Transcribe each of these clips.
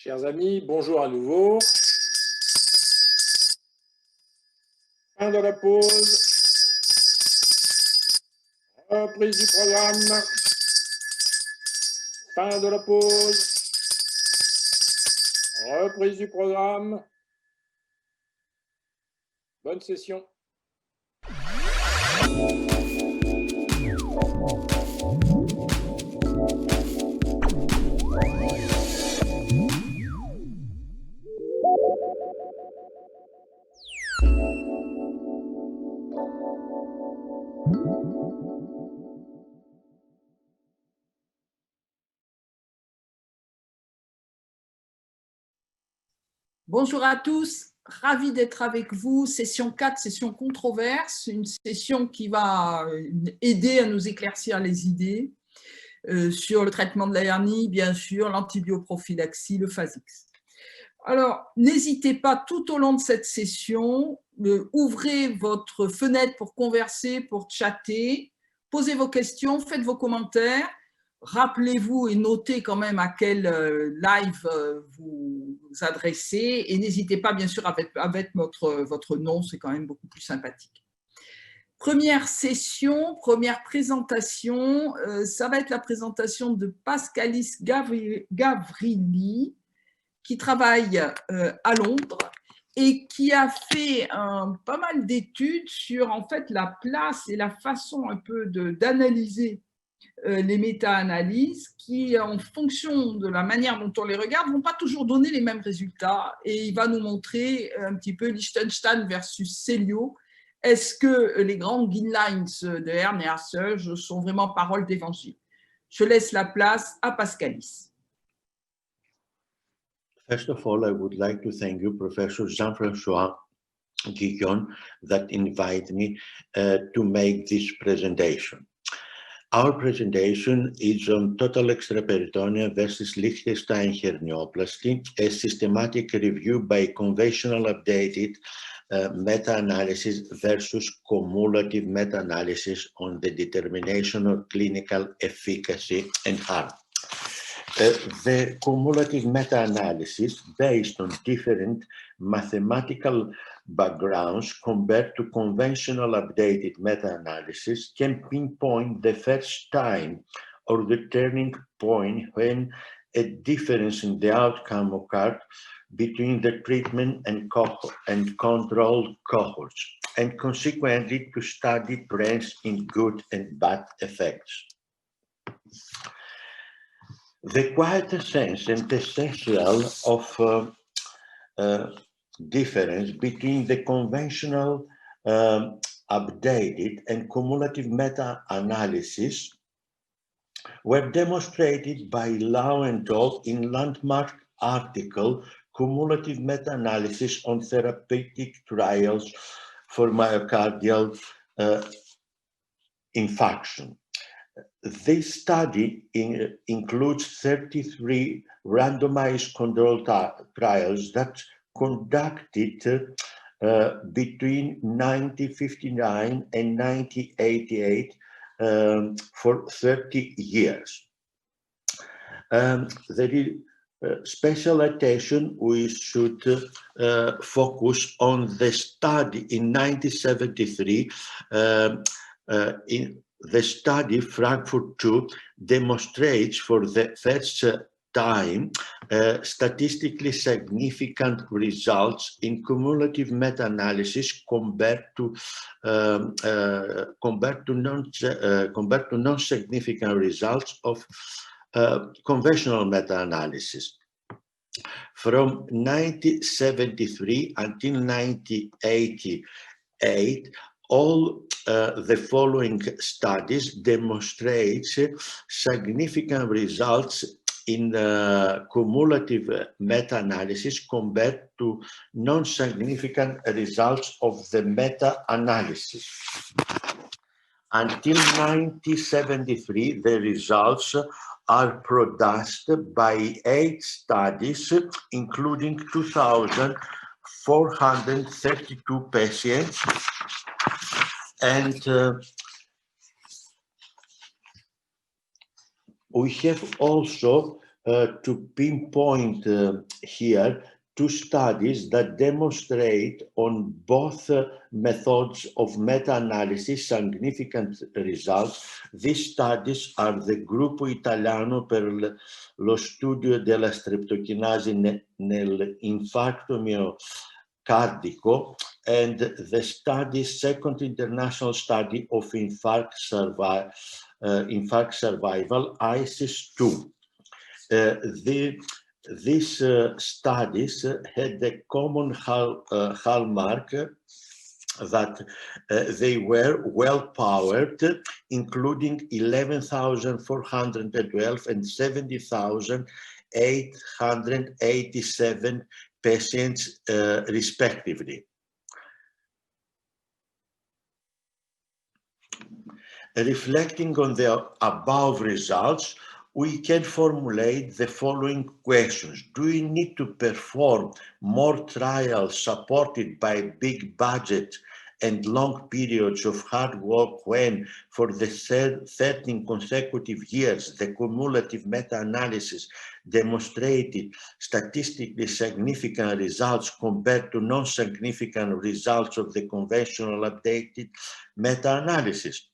Chers amis, bonjour à nouveau. Fin de la pause. Reprise du programme. Fin de la pause. Reprise du programme. Bonne session. Bonjour à tous, ravi d'être avec vous. Session 4, session controverse, une session qui va aider à nous éclaircir les idées sur le traitement de la hernie, bien sûr, l'antibioprophylaxie, le Phasix. Alors, n'hésitez pas tout au long de cette session, ouvrez votre fenêtre pour converser, pour chatter, posez vos questions, faites vos commentaires. Rappelez-vous et notez quand même à quel live vous vous adressez et n'hésitez pas bien sûr avec votre nom, c'est quand même beaucoup plus sympathique. Première session, première présentation, ça va être la présentation de Pascalis Gavrilli qui travaille à Londres et qui a fait pas mal d'études sur en fait la place et la façon un peu d'analyser les méta-analyses qui, en fonction de la manière dont on les regarde, ne vont pas toujours donner les mêmes résultats. Et il va nous montrer un petit peu Liechtenstein versus Celio. Est-ce que les grandes guidelines de Herne et Hassel sont vraiment paroles d'évangile? Je laisse la place à Pascalis. First of all, I would like to thank you, Professor Jean-François Guillon, that invited me to make this presentation. Our presentation is on total extraperitoneal versus Liechtenstein hernioplasty, a systematic review by conventional updated meta-analysis versus cumulative meta-analysis on the determination of clinical efficacy and harm. The cumulative meta-analysis based on different mathematical backgrounds compared to conventional updated meta-analysis can pinpoint the first time or the turning point when a difference in the outcome occurred between the treatment and control cohorts, and consequently to study trends in good and bad effects. The quintessence and essential of difference between the conventional updated and cumulative meta-analysis were demonstrated by Lauenthal in landmark article Cumulative Meta-Analysis on Therapeutic Trials for Myocardial Infarction. This study includes 33 randomized controlled trials that conducted between 1959 and 1988 for 30 years. There is special attention we should focus on the study in 1973 in the study Frankfurt 2 demonstrates for the first time statistically significant results in cumulative meta-analysis compared to non-significant results of conventional meta-analysis. From 1973 until 1988, all the following studies demonstrate significant results in cumulative meta-analysis compared to non-significant results of the meta-analysis. Until 1973, the results are produced by 8 studies, including 2,432 patients, and we have also to pinpoint here two studies that demonstrate on both methods of meta-analysis significant results. These studies are the Gruppo Italiano per lo studio della streptochinasi nell'infarto miocardico and the second international study of infarct survival, ISIS-2. These studies had the common hallmark that they were well powered, including 11,412 and 70,887 patients respectively. Reflecting on the above results, we can formulate the following questions. Do we need to perform more trials supported by big budget and long periods of hard work when, for the 13 consecutive years, the cumulative meta-analysis demonstrated statistically significant results compared to non-significant results of the conventional updated meta-analysis?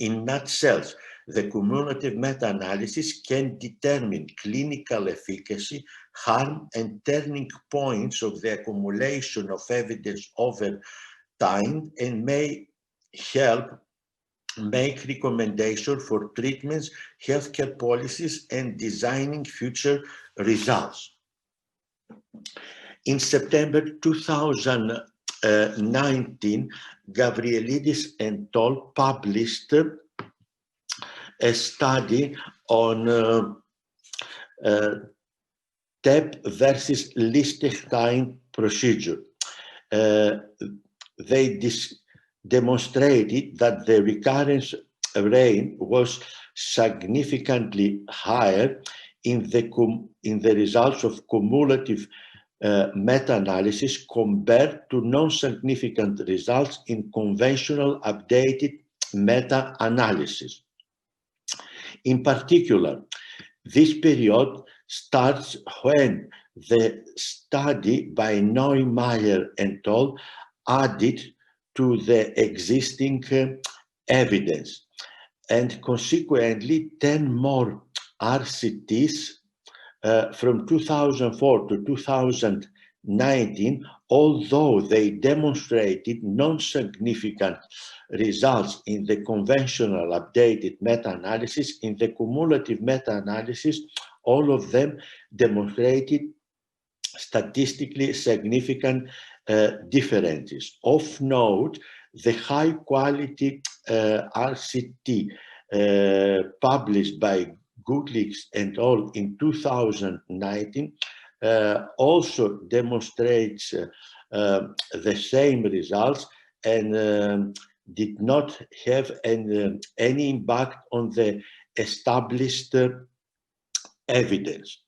In nutshells, the cumulative meta-analysis can determine clinical efficacy, harm, and turning points of the accumulation of evidence over time and may help make recommendations for treatments, healthcare policies, and designing future results. In September 2019, Gavrielidis and al. Published a study on TEP versus Liechtenstein procedure. They demonstrated that the recurrence rate was significantly higher in the results of cumulative meta-analysis compared to non-significant results in conventional updated meta-analysis. In particular, this period starts when the study by Neumayer and al. Added to the existing evidence, and consequently 10 more RCTs from 2004 to 2019, although they demonstrated non-significant results in the conventional updated meta-analysis, in the cumulative meta-analysis, all of them demonstrated statistically significant differences. Of note, the high quality RCT published by Gulick and al. In 2019 also demonstrates the same results and did not have any impact on the established evidence.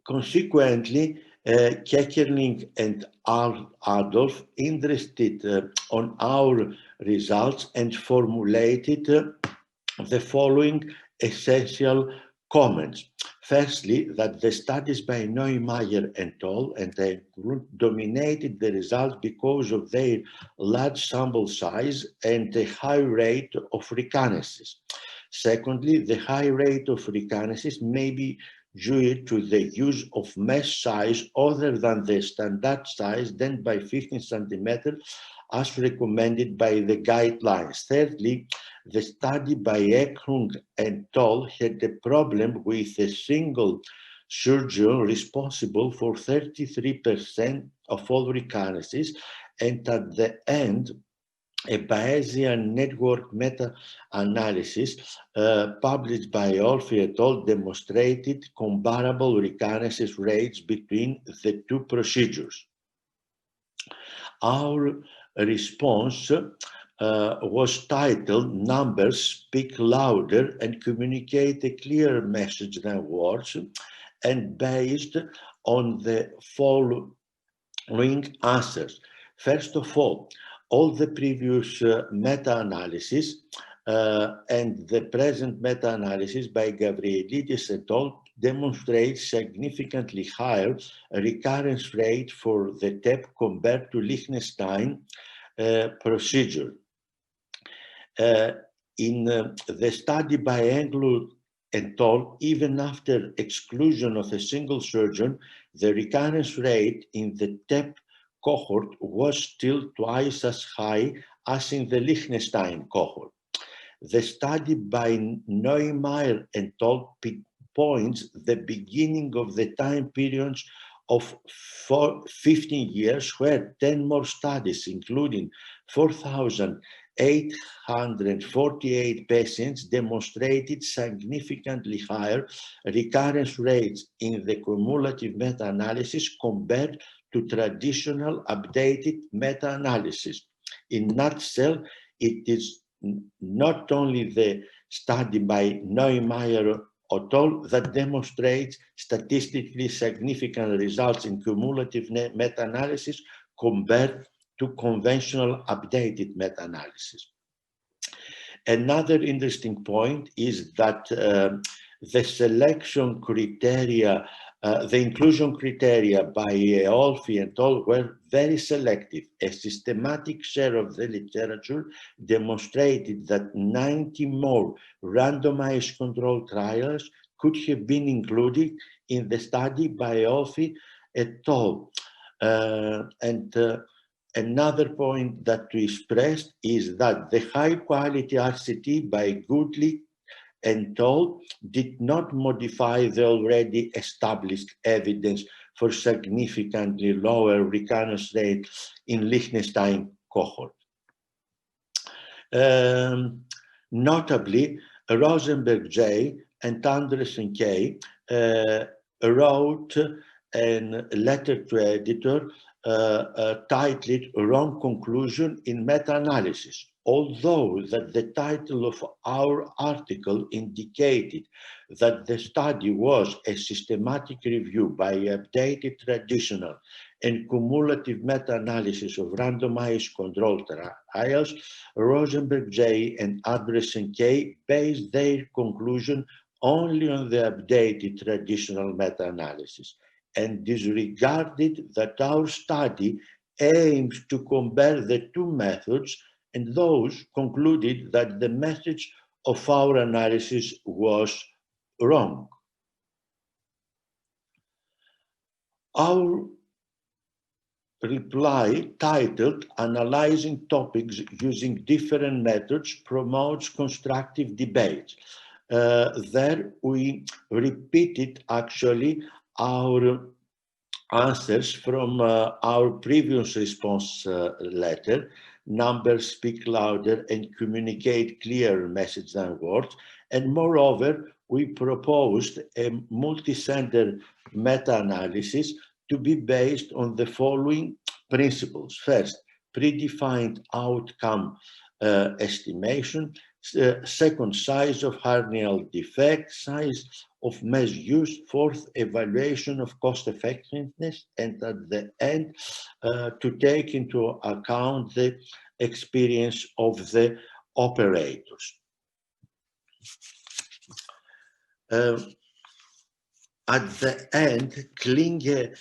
Consequently, Kekerling and Adolf interested on our results and formulated the following essential comments. Firstly, that the studies by Neumayer and al. And they dominated the results because of their large sample size and the high rate of recurrences. Secondly, the high rate of recurrences may be due to the use of mesh size other than the standard size, then by 15 centimeters, as recommended by the guidelines. Thirdly, the study by Eklund and al. Had a problem with a single surgeon responsible for 33% of all recurrences, and at the end, a Bayesian network meta-analysis published by Olfi et al. Demonstrated comparable recurrences rates between the two procedures. Our response was titled "Numbers Speak Louder and Communicate a Clearer Message Than Words," and based on the following answers. First of all the previous meta-analysis and the present meta-analysis by Gavrielidis et al. Demonstrates significantly higher recurrence rate for the TEP compared to Liechtenstein procedure. In the study by Englund et al., even after exclusion of a single surgeon, the recurrence rate in the TEP cohort was still twice as high as in the Liechtenstein cohort. The study by Neumeier et al. Points the beginning of the time periods of 15 years, where 10 more studies, including 4,848 patients, demonstrated significantly higher recurrence rates in the cumulative meta-analysis compared to traditional updated meta-analysis. In a nutshell, it is not only the study by Neumeier et al. That demonstrates statistically significant results in cumulative meta-analysis compared to conventional updated meta-analysis. Another interesting point is that the selection criteria, the inclusion criteria by Eolfi and all were very selective. A systematic share of the literature demonstrated that 90 more randomized controlled trials could have been included in the study by Eolfi et al. Another point that we expressed is that the high quality RCT by Goodley and al. Did not modify the already established evidence for significantly lower recurrence rate in Liechtenstein cohort. Notably, Rosenberg J. and Andresen K. Wrote a letter to editor titled "Wrong Conclusion in Meta-Analysis." Although that the title of our article indicated that the study was a systematic review by updated traditional and cumulative meta-analysis of randomized controlled trials, Rosenberg J. and Andresen K. based their conclusion only on the updated traditional meta-analysis and disregarded that our study aims to compare the two methods, and those concluded that the message of our analysis was wrong. Our reply, titled "Analyzing Topics Using Different Methods Promotes Constructive Debate." There we repeated actually our answers from our previous response letter. Numbers speak louder and communicate clearer message than words. And moreover, we proposed a multi-center meta-analysis to be based on the following principles. First, predefined outcome estimation. Second, size of hernial defect, size of mesh use. Fourth, evaluation of cost effectiveness. And at the end, to take into account the experience of the operators. At the end, Klinge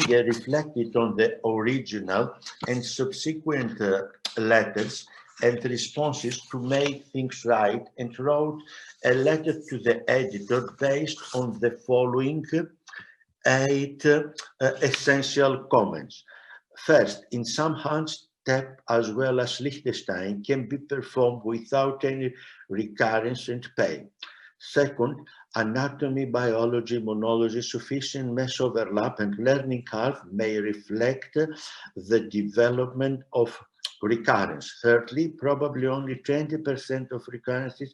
reflected on the original and subsequent letters and responses to make things right, and wrote a letter to the editor based on the following 8 essential comments. First, in some hands, TEP as well as Liechtenstein can be performed without any recurrence and pain. Second, anatomy, biology, immunology, sufficient mesh overlap and learning curve may reflect the development of recurrence. Thirdly, probably only 20% of recurrences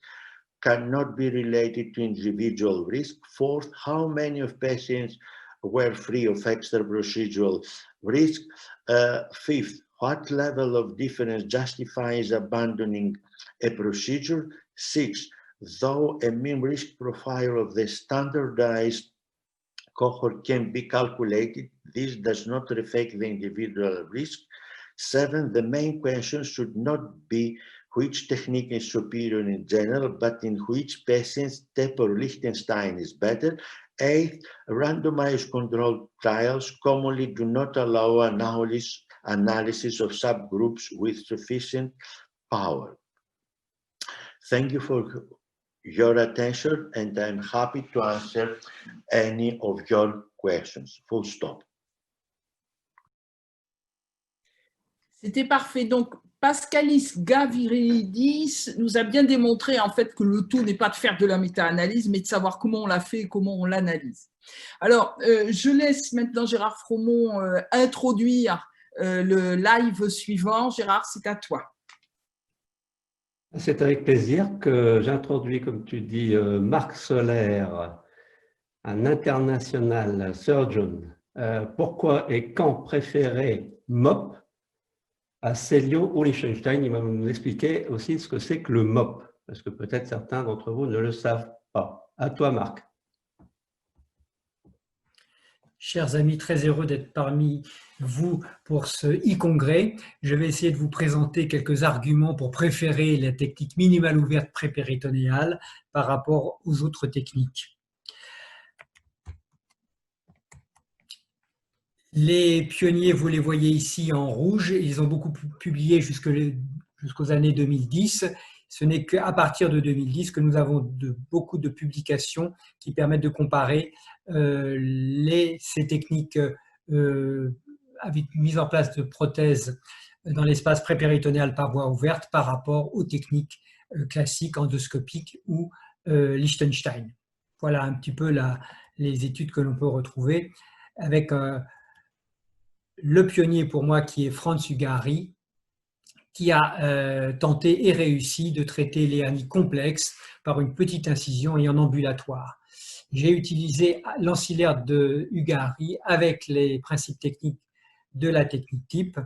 cannot be related to individual risk. Fourth, how many of patients were free of extra procedural risk? Fifth, what level of difference justifies abandoning a procedure? Sixth, though a mean risk profile of the standardized cohort can be calculated. This does not reflect the individual risk. 7, the main question should not be which technique is superior in general, but in which patients TEP or Liechtenstein is better. 8, randomized controlled trials commonly do not allow analysis of subgroups with sufficient power. Thank you for your attention, and I'm happy to answer any of your questions. Full stop. C'était parfait. Donc, Pascalis Gaviridis nous a bien démontré en fait que le tout n'est pas de faire de la méta-analyse, mais de savoir comment on la fait et comment on l'analyse. Alors, je laisse maintenant Gérard Fromont introduire le live suivant. Gérard, c'est à toi. C'est avec plaisir que j'introduis, comme tu dis, Marc Soler, un international surgeon. Pourquoi et quand préférer MOP à Celio ou Liechtenstein? Il va nous expliquer aussi ce que c'est que le MOP, parce que peut-être certains d'entre vous ne le savent pas. À toi, Marc. Chers amis, très heureux d'être parmi vous pour ce e-congrès. Je vais essayer de vous présenter quelques arguments pour préférer la technique minimale ouverte prépéritonéale par rapport aux autres techniques. Les pionniers, vous les voyez ici en rouge, ils ont beaucoup publié jusqu'aux années 2010. Ce n'est qu'à partir de 2010 que nous avons beaucoup de publications qui permettent de comparer ces techniques avec mise en place de prothèses dans l'espace prépéritonéal par voie ouverte par rapport aux techniques classiques endoscopiques ou Liechtenstein. Voilà un petit peu les études que l'on peut retrouver avec le pionnier pour moi qui est Franz Ugari, qui a tenté et réussi de traiter les hernies complexes par une petite incision et en ambulatoire. J'ai utilisé l'ancillaire de Ugari avec les principes techniques de la technique type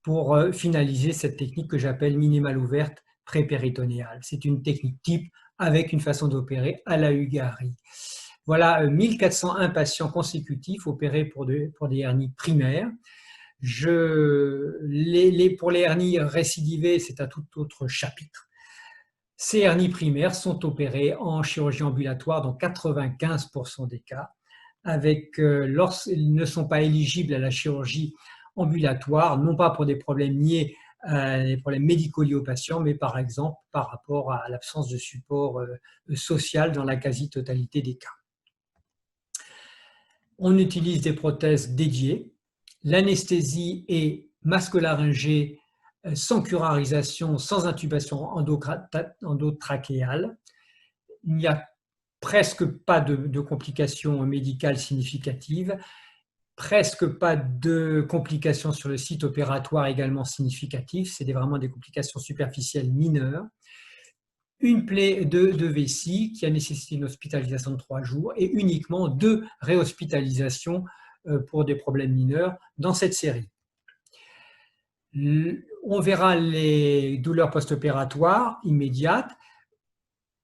pour finaliser cette technique que j'appelle minimale ouverte prépéritonéale. C'est une technique type avec une façon d'opérer à la Ugari. Voilà 1401 patients consécutifs opérés pour des hernies primaires. Pour les hernies récidivées, c'est un tout autre chapitre. Ces hernies primaires sont opérées en chirurgie ambulatoire dans 95% des cas, lorsqu'ils ne sont pas éligibles à la chirurgie ambulatoire, non pas pour des problèmes liés à des problèmes médicaux liés aux patients, mais par exemple par rapport à l'absence de support social dans la quasi-totalité des cas. On utilise des prothèses dédiées. L'anesthésie est masque-laryngée sans curarisation, sans intubation endotrachéale. Il n'y a presque pas de complications médicales significatives, presque pas de complications sur le site opératoire également significatives. C'est vraiment des complications superficielles mineures. Une plaie de vessie qui a nécessité une hospitalisation de 3 jours et uniquement 2 réhospitalisations pour des problèmes mineurs dans cette série. On verra les douleurs post-opératoires immédiates.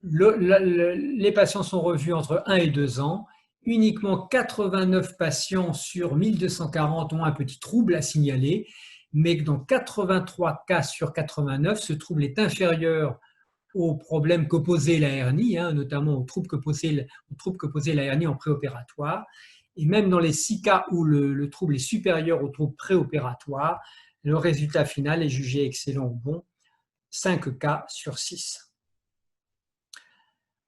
Les patients sont revus entre 1 et 2 ans. Uniquement 89 patients sur 1240 ont un petit trouble à signaler, mais dans 83 cas sur 89, ce trouble est inférieur au problème que posait la hernie, notamment au trouble que posait la hernie en préopératoire. Et même dans les 6 cas où le trouble est supérieur au trouble préopératoire, le résultat final est jugé excellent ou bon, 5 cas sur 6.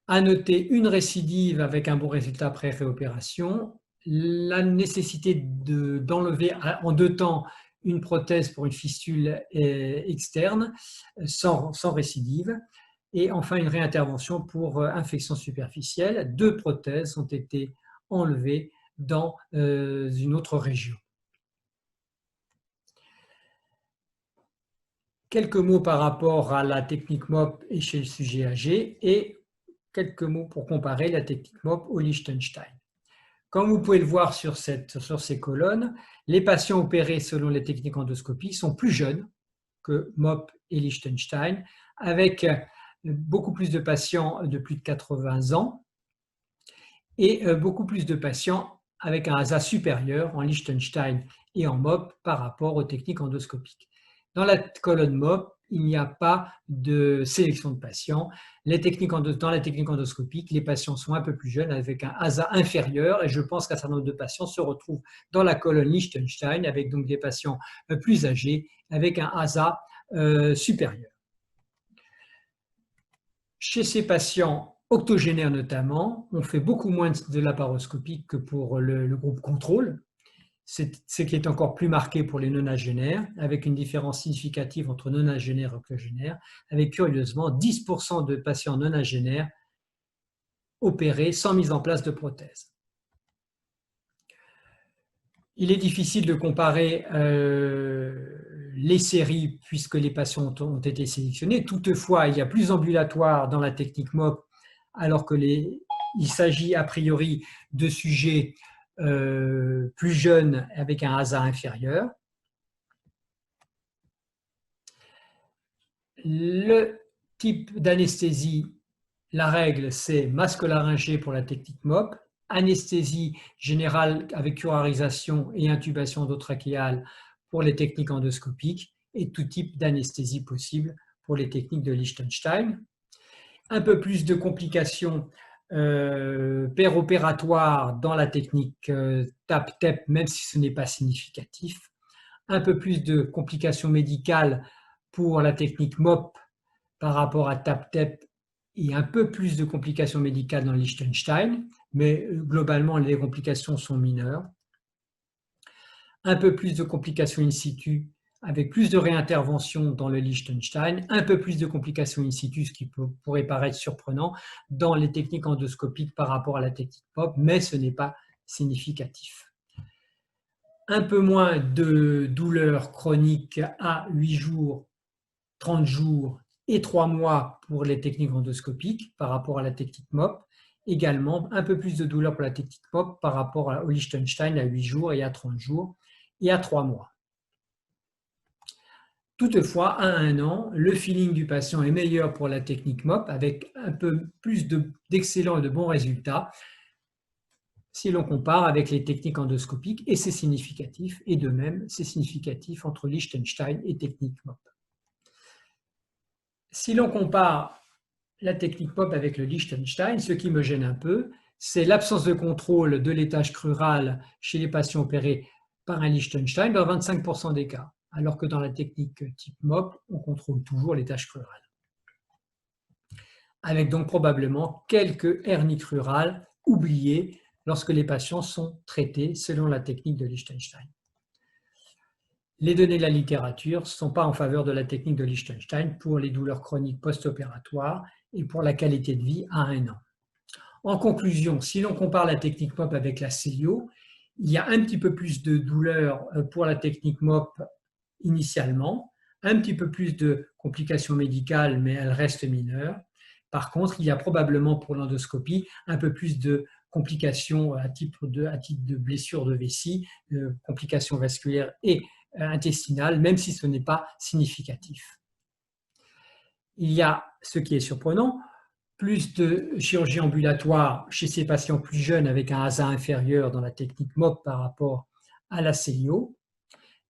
À noter une récidive avec un bon résultat pré-réopération, la nécessité d'enlever en 2 temps une prothèse pour une fistule externe sans récidive, et enfin une réintervention pour infection superficielle. 2 prothèses ont été enlevées dans une autre région. Quelques mots par rapport à la technique MOP et chez le sujet âgé et quelques mots pour comparer la technique MOP au Liechtenstein. Comme vous pouvez le voir sur ces colonnes, les patients opérés selon les techniques endoscopiques sont plus jeunes que MOP et Liechtenstein, avec beaucoup plus de patients de plus de 80 ans et beaucoup plus de patients avec un ASA supérieur en Liechtenstein et en MOP par rapport aux techniques endoscopiques. Dans la colonne MOP, il n'y a pas de sélection de patients. Dans la technique endoscopique, les patients sont un peu plus jeunes avec un ASA inférieur et je pense qu'un certain nombre de patients se retrouvent dans la colonne Liechtenstein avec donc des patients plus âgés avec un ASA supérieur. Chez ces patients octogénaires notamment, on fait beaucoup moins de laparoscopie que pour le groupe contrôle, ce qui est encore plus marqué pour les nonagénaires, avec une différence significative entre nonagénaires et octogénaires, avec curieusement 10% de patients nonagénaires opérés sans mise en place de prothèse. Il est difficile de comparer les séries puisque les patients ont été sélectionnés. Toutefois, il y a plus ambulatoire dans la technique MOP alors qu'il s'agit a priori de sujets plus jeunes avec un ASA inférieur. Le type d'anesthésie, la règle, c'est masque laryngé pour la technique MOP, anesthésie générale avec curarisation et intubation endotrachéale pour les techniques endoscopiques et tout type d'anesthésie possible pour les techniques de Liechtenstein. Un peu plus de complications péropératoires dans la technique TAP-TEP, même si ce n'est pas significatif. Un peu plus de complications médicales pour la technique MOP par rapport à TAP-TEP et un peu plus de complications médicales dans le Liechtenstein, mais globalement, les complications sont mineures. Un peu plus de complications in situ avec plus de réintervention dans le Liechtenstein, un peu plus de complications in situ, ce qui pourrait paraître surprenant, dans les techniques endoscopiques par rapport à la technique MOP, mais ce n'est pas significatif. Un peu moins de douleurs chroniques à 8 jours, 30 jours et 3 mois pour les techniques endoscopiques par rapport à la technique MOP. Également, un peu plus de douleur pour la technique MOP par rapport au Liechtenstein à 8 jours et à 30 jours et à 3 mois. Toutefois, à 1 an, le feeling du patient est meilleur pour la technique MOP avec un peu plus d'excellents et de bons résultats si l'on compare avec les techniques endoscopiques et c'est significatif, et de même, c'est significatif entre Liechtenstein et technique MOP. Si l'on compare la technique MOP avec le Liechtenstein, ce qui me gêne un peu, c'est l'absence de contrôle de l'étage crural chez les patients opérés par un Liechtenstein dans 25% des cas, alors que dans la technique type MOP, on contrôle toujours l'étage crural. Avec donc probablement quelques hernies crurales oubliées lorsque les patients sont traités selon la technique de Liechtenstein. Les données de la littérature ne sont pas en faveur de la technique de Liechtenstein pour les douleurs chroniques post-opératoires et pour la qualité de vie à 1 an. En conclusion, si l'on compare la technique MOP avec la CELIO, il y a un petit peu plus de douleur pour la technique MOP initialement, un petit peu plus de complications médicales, mais elles restent mineures. Par contre, il y a probablement pour l'endoscopie un peu plus de complications à titre de blessures de vessie, complications vasculaires et intestinales, même si ce n'est pas significatif. Il y a, ce qui est surprenant, plus de chirurgie ambulatoire chez ces patients plus jeunes avec un ASA inférieur dans la technique MOP par rapport à la CELIO.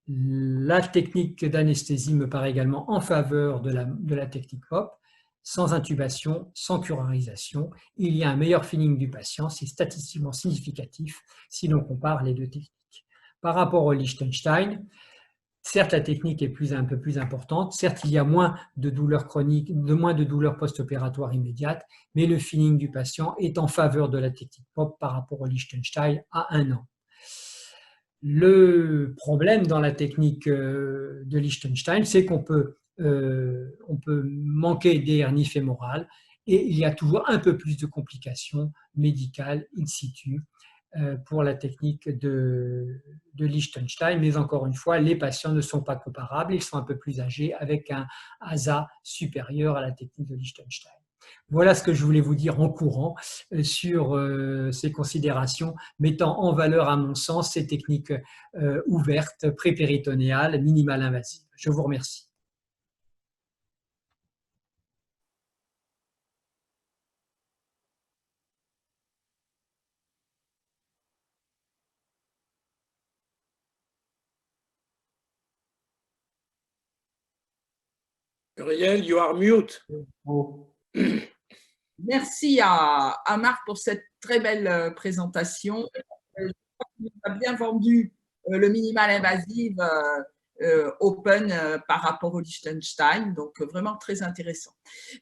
La technique d'anesthésie me paraît également en faveur de la technique MOP, sans intubation, sans curarisation. Il y a un meilleur feeling du patient, c'est statistiquement significatif si l'on compare les deux techniques. Par rapport au Liechtenstein, certes la technique est un peu plus importante, certes il y a moins de douleurs chroniques, moins de douleurs post-opératoires immédiates, mais le feeling du patient est en faveur de la technique MOP par rapport au Liechtenstein à 1 an. Le problème dans la technique de Liechtenstein, c'est qu'on peut manquer des hernies fémorales et il y a toujours un peu plus de complications médicales in situ pour la technique de Liechtenstein, mais encore une fois, les patients ne sont pas comparables, ils sont un peu plus âgés avec un ASA supérieur à la technique de Liechtenstein. Voilà ce que je voulais vous dire en courant sur ces considérations mettant en valeur, à mon sens, ces techniques ouvertes, prépéritonéales, minimales invasives. Je vous remercie. Uriel, you are mute. Merci à Marc pour cette très belle présentation. Je crois qu'il a bien vendu le minimal invasif open par rapport au Liechtenstein, donc vraiment très intéressant.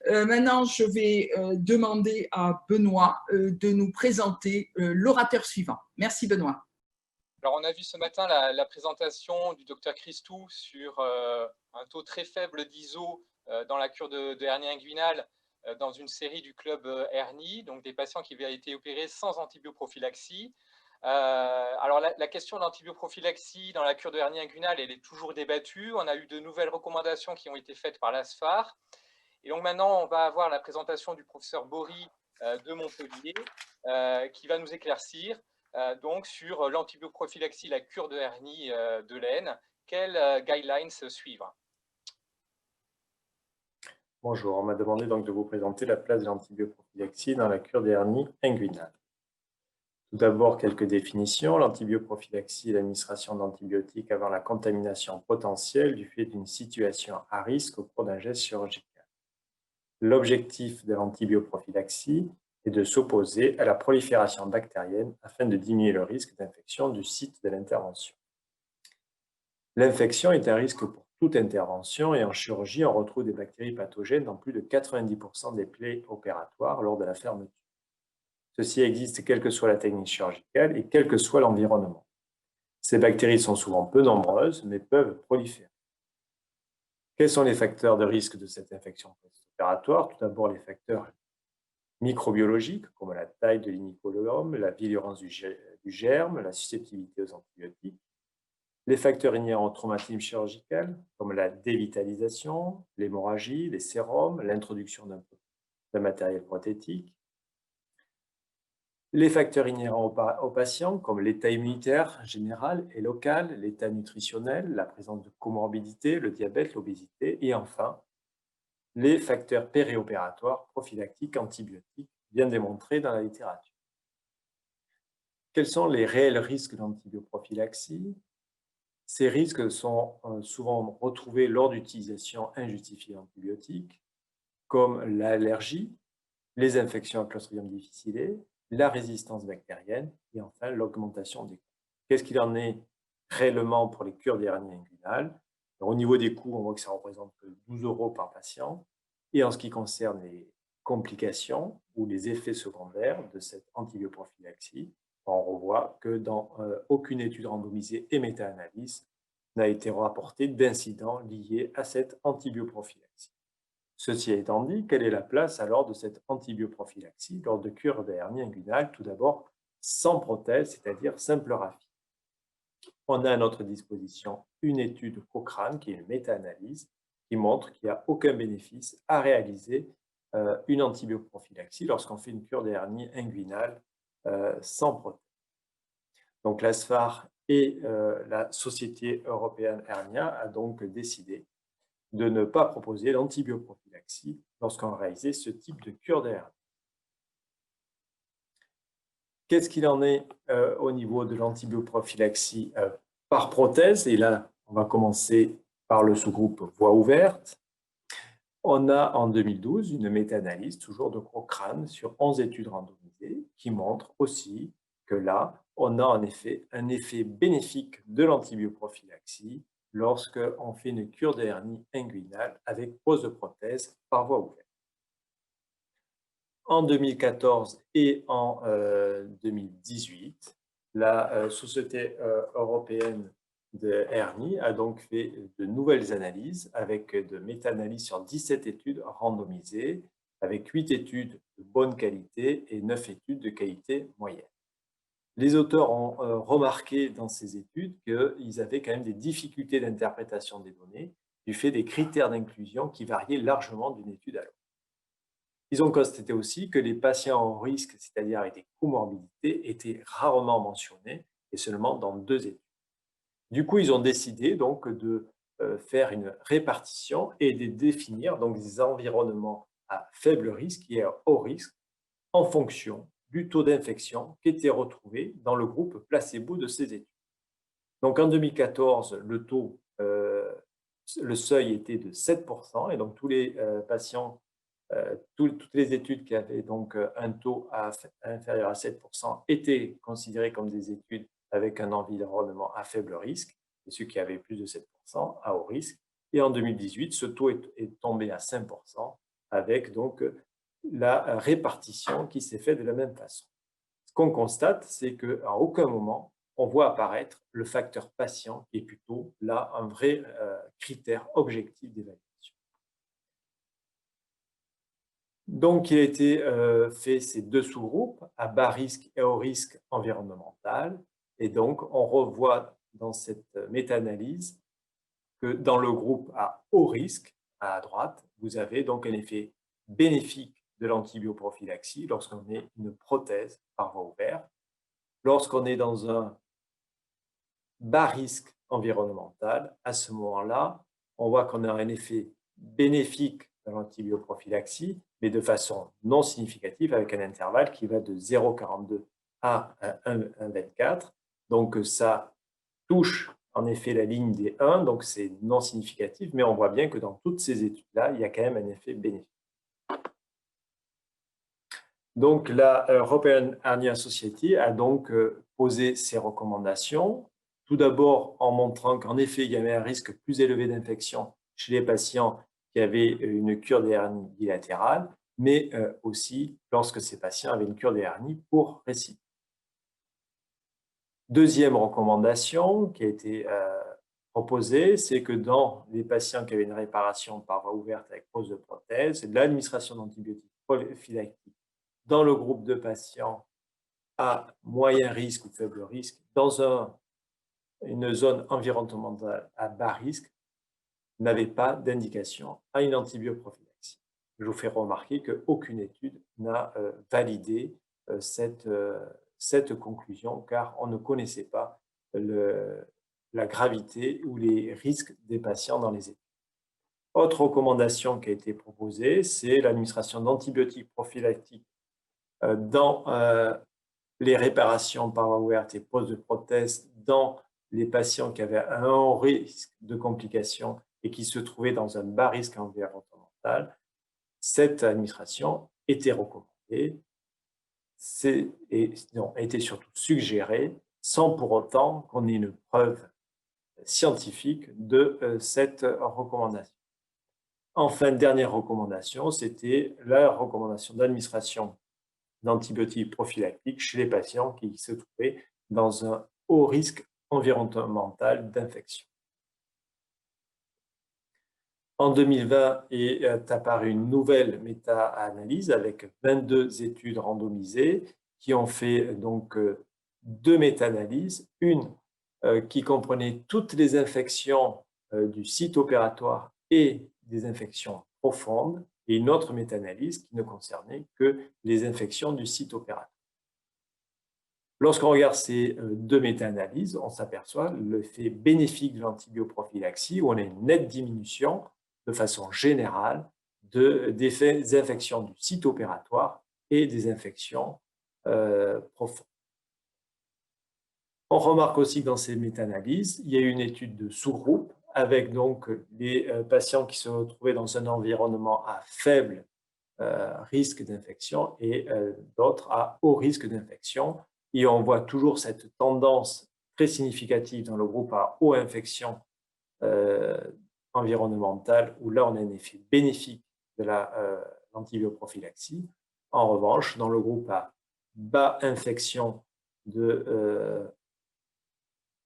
Maintenant, je vais demander à Benoît de nous présenter l'orateur suivant. Merci Benoît. Alors, on a vu ce matin la présentation du docteur Christou sur un taux très faible d'ISO dans la cure de hernie inguinale dans une série du club hernie, donc des patients qui avaient été opérés sans antibioprophylaxie. Alors, la question de l'antibioprophylaxie dans la cure de hernie inguinale, elle est toujours débattue. On a eu de nouvelles recommandations qui ont été faites par l'ASFAR. Et donc maintenant, on va avoir la présentation du professeur Bory de Montpellier qui va nous éclaircir donc sur l'antibioprophylaxie, la cure de hernie de l'aine. Quelles guidelines suivre? Bonjour, on m'a demandé donc de vous présenter la place de l'antibioprophylaxie dans la cure des hernies inguinales. Tout d'abord, quelques définitions. L'antibioprophylaxie est l'administration d'antibiotiques avant la contamination potentielle du fait d'une situation à risque au cours d'un geste chirurgical. L'objectif de l'antibioprophylaxie est de s'opposer à la prolifération bactérienne afin de diminuer le risque d'infection du site de l'intervention. L'infection est un risque pour toute intervention et en chirurgie, on retrouve des bactéries pathogènes dans plus de 90% des plaies opératoires lors de la fermeture. Ceci existe quelle que soit la technique chirurgicale et quel que soit l'environnement. Ces bactéries sont souvent peu nombreuses, mais peuvent proliférer. Quels sont les facteurs de risque de cette infection post-opératoire? Tout d'abord, les facteurs microbiologiques, comme la taille de l'inicolome, la virulence du germe, la susceptibilité aux antibiotiques. Les facteurs inhérents au traumatisme chirurgical, comme la dévitalisation, l'hémorragie, les sérums, l'introduction d'un matériel prothétique. Les facteurs inhérents aux patients, comme l'état immunitaire général et local, l'état nutritionnel, la présence de comorbidité, le diabète, l'obésité, et enfin, les facteurs périopératoires, prophylactiques, antibiotiques, bien démontrés dans la littérature. Quels sont les réels risques d'antibioprophylaxie? Ces risques sont souvent retrouvés lors d'utilisation injustifiée d'antibiotiques, comme l'allergie, les infections à Clostridium difficile, la résistance bactérienne et enfin l'augmentation des coûts. Qu'est-ce qu'il en est réellement pour les cures des hernies inguinales? Au niveau des coûts, on voit que ça représente 12 € par patient. Et en ce qui concerne les complications ou les effets secondaires de cette antibioprophylaxie, on revoit que dans aucune étude randomisée et méta-analyse n'a été rapporté d'incidents liés à cette antibioprophylaxie. Ceci étant dit, quelle est la place alors de cette antibioprophylaxie lors de cure de hernie inguinale? Tout d'abord, sans prothèse, c'est-à-dire simple raphie. On a à notre disposition une étude Cochrane, qui est une méta-analyse, qui montre qu'il n'y a aucun bénéfice à réaliser une antibioprophylaxie lorsqu'on fait une cure de hernie inguinale sans prothèse. Donc l'ASFAR et la Société européenne Hernia a donc décidé de ne pas proposer l'antibioprophylaxie lorsqu'on réalisait ce type de cure de hernie. Qu'est-ce qu'il en est au niveau de l'antibioprophylaxie par prothèse? Et là, on va commencer par le sous-groupe voie ouverte. On a en 2012 une méta-analyse, toujours de Cochrane, sur 11 études randomisées, qui montre aussi que là, on a en effet un effet bénéfique de l'antibioprophylaxie lorsqu'on fait une cure de hernie inguinale avec pose de prothèse par voie ouverte. En 2014 et en 2018, la Société européenne de hernie a donc fait de nouvelles analyses avec de méta-analyses sur 17 études randomisées, avec 8 études de bonne qualité et 9 études de qualité moyenne. Les auteurs ont remarqué dans ces études qu'ils avaient quand même des difficultés d'interprétation des données du fait des critères d'inclusion qui variaient largement d'une étude à l'autre. Ils ont constaté aussi que les patients en risque, c'est-à-dire avec des comorbidités, étaient rarement mentionnés et seulement dans 2 études. Du coup, ils ont décidé donc de faire une répartition et de définir donc des environnements à faible risque et à haut risque en fonction du taux d'infection qui était retrouvé dans le groupe placebo de ces études. Donc en 2014, le taux le seuil était de 7%, et donc tous les patients, toutes les études qui avaient donc un taux inférieur à 7% étaient considérées comme des études avec un environnement à faible risque, et ceux qui avaient plus de 7% à haut risque. Et en 2018, ce taux est tombé à 5%, avec donc la répartition qui s'est faite de la même façon. Ce qu'on constate, c'est qu'à aucun moment, on voit apparaître le facteur patient, qui est plutôt là un vrai critère objectif d'évaluation. Donc, il a été fait ces deux sous-groupes, à bas risque et haut risque environnemental. Et donc, on revoit dans cette méta-analyse que dans le groupe à haut risque, à droite, vous avez donc un effet bénéfique de l'antibioprophylaxie lorsqu'on met une prothèse par voie ouverte. Lorsqu'on est dans un bas risque environnemental, à ce moment-là, on voit qu'on a un effet bénéfique de l'antibioprophylaxie, mais de façon non significative, avec un intervalle qui va de 0,42 à 1,24. Donc, ça touche en effet la ligne des 1, donc c'est non significatif, mais on voit bien que dans toutes ces études-là, il y a quand même un effet bénéfique. Donc, la European Hernia Society a donc posé ses recommandations, tout d'abord en montrant qu'en effet, il y avait un risque plus élevé d'infection chez les patients qui avaient une cure des hernies bilatérales, mais aussi lorsque ces patients avaient une cure des hernies pour récidive. Deuxième recommandation qui a été proposée, c'est que dans les patients qui avaient une réparation par voie ouverte avec pose de prothèse, l'administration d'antibiotiques prophylactiques dans le groupe de patients à moyen risque ou faible risque, dans une zone environnementale à bas risque, n'avait pas d'indication à une antibioprophylaxie. Je vous fais remarquer qu'aucune étude n'a validé cette conclusion, car on ne connaissait pas la gravité ou les risques des patients dans les études. Autre recommandation qui a été proposée, c'est l'administration d'antibiotiques prophylactiques dans les réparations par voie ouverte et pose de prothèse dans les patients qui avaient un haut risque de complications et qui se trouvaient dans un bas risque environnemental. Cette administration était recommandée et a été surtout suggérée sans pour autant qu'on ait une preuve scientifique de cette recommandation. Enfin, dernière recommandation, c'était la recommandation d'administration d'antibiotiques prophylactiques chez les patients qui se trouvaient dans un haut risque environnemental d'infection. En 2020 est apparue une nouvelle méta-analyse avec 22 études randomisées qui ont fait donc deux méta-analyses, une qui comprenait toutes les infections du site opératoire et des infections profondes, et une autre méta-analyse qui ne concernait que les infections du site opératoire. Lorsqu'on regarde ces deux méta-analyses, on s'aperçoit l'effet bénéfique de l'antibioprophylaxie, où on a une nette diminution de façon générale des infections du site opératoire et des infections profondes. On remarque aussi que dans ces méta-analyses, il y a eu une étude de sous-groupe avec donc les patients qui se retrouvaient dans un environnement à faible risque d'infection et d'autres à haut risque d'infection. Et on voit toujours cette tendance très significative dans le groupe à haut infection environnementale, où là on a un effet bénéfique de l'antibioprophylaxie. En revanche, dans le groupe à bas infection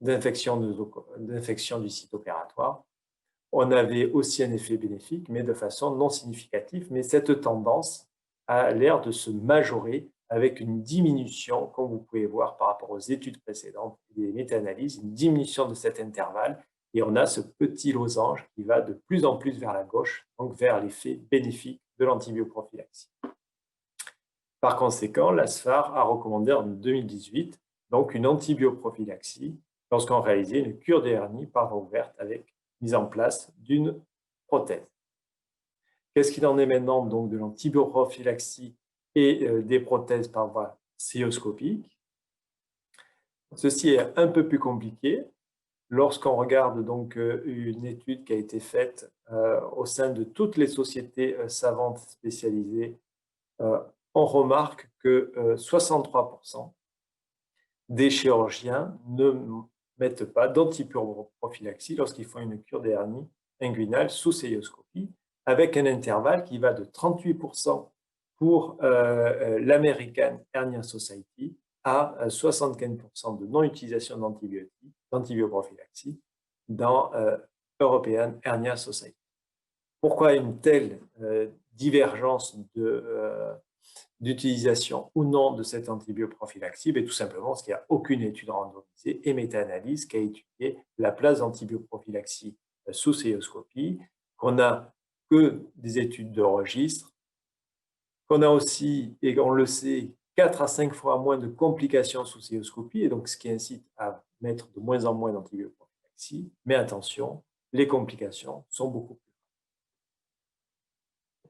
d'infection du site opératoire, on avait aussi un effet bénéfique, mais de façon non significative. Mais cette tendance a l'air de se majorer avec une diminution, comme vous pouvez voir par rapport aux études précédentes, des méta-analyses, une diminution de cet intervalle. Et on a ce petit losange qui va de plus en plus vers la gauche, donc vers l'effet bénéfique de l'antibioprophylaxie. Par conséquent, l'ASFAR a recommandé en 2018 donc une antibioprophylaxie lorsqu'on réalisait une cure des hernies par voie ouverte avec mise en place d'une prothèse. Qu'est-ce qu'il en est maintenant donc de l'antibioprophylaxie et des prothèses par voie cystoscopique? Ceci est un peu plus compliqué. lorsqu'on regarde donc une étude qui a été faite au sein de toutes les sociétés savantes spécialisées, on remarque que 63% des chirurgiens ne mettent pas d'antiprophylaxie lorsqu'ils font une cure des hernies inguinales sous célioscopie, avec un intervalle qui va de 38% pour l'American Hernia Society à 75% de non-utilisation d'antibioprophylaxie dans European Hernia Society. Pourquoi une telle divergence d'utilisation ou non de cette antibioprophylaxie? Tout simplement parce qu'il n'y a aucune étude randomisée et méta-analyse qui a étudié la place d'antibioprophylaxie sous célioscopie, qu'on n'a que des études de registre, qu'on a aussi, et on le sait, 4 à 5 fois moins de complications sous célioscopie, et donc ce qui incite à mettre de moins en moins d'antibioprophylaxie. Mais attention, les complications sont beaucoup plus.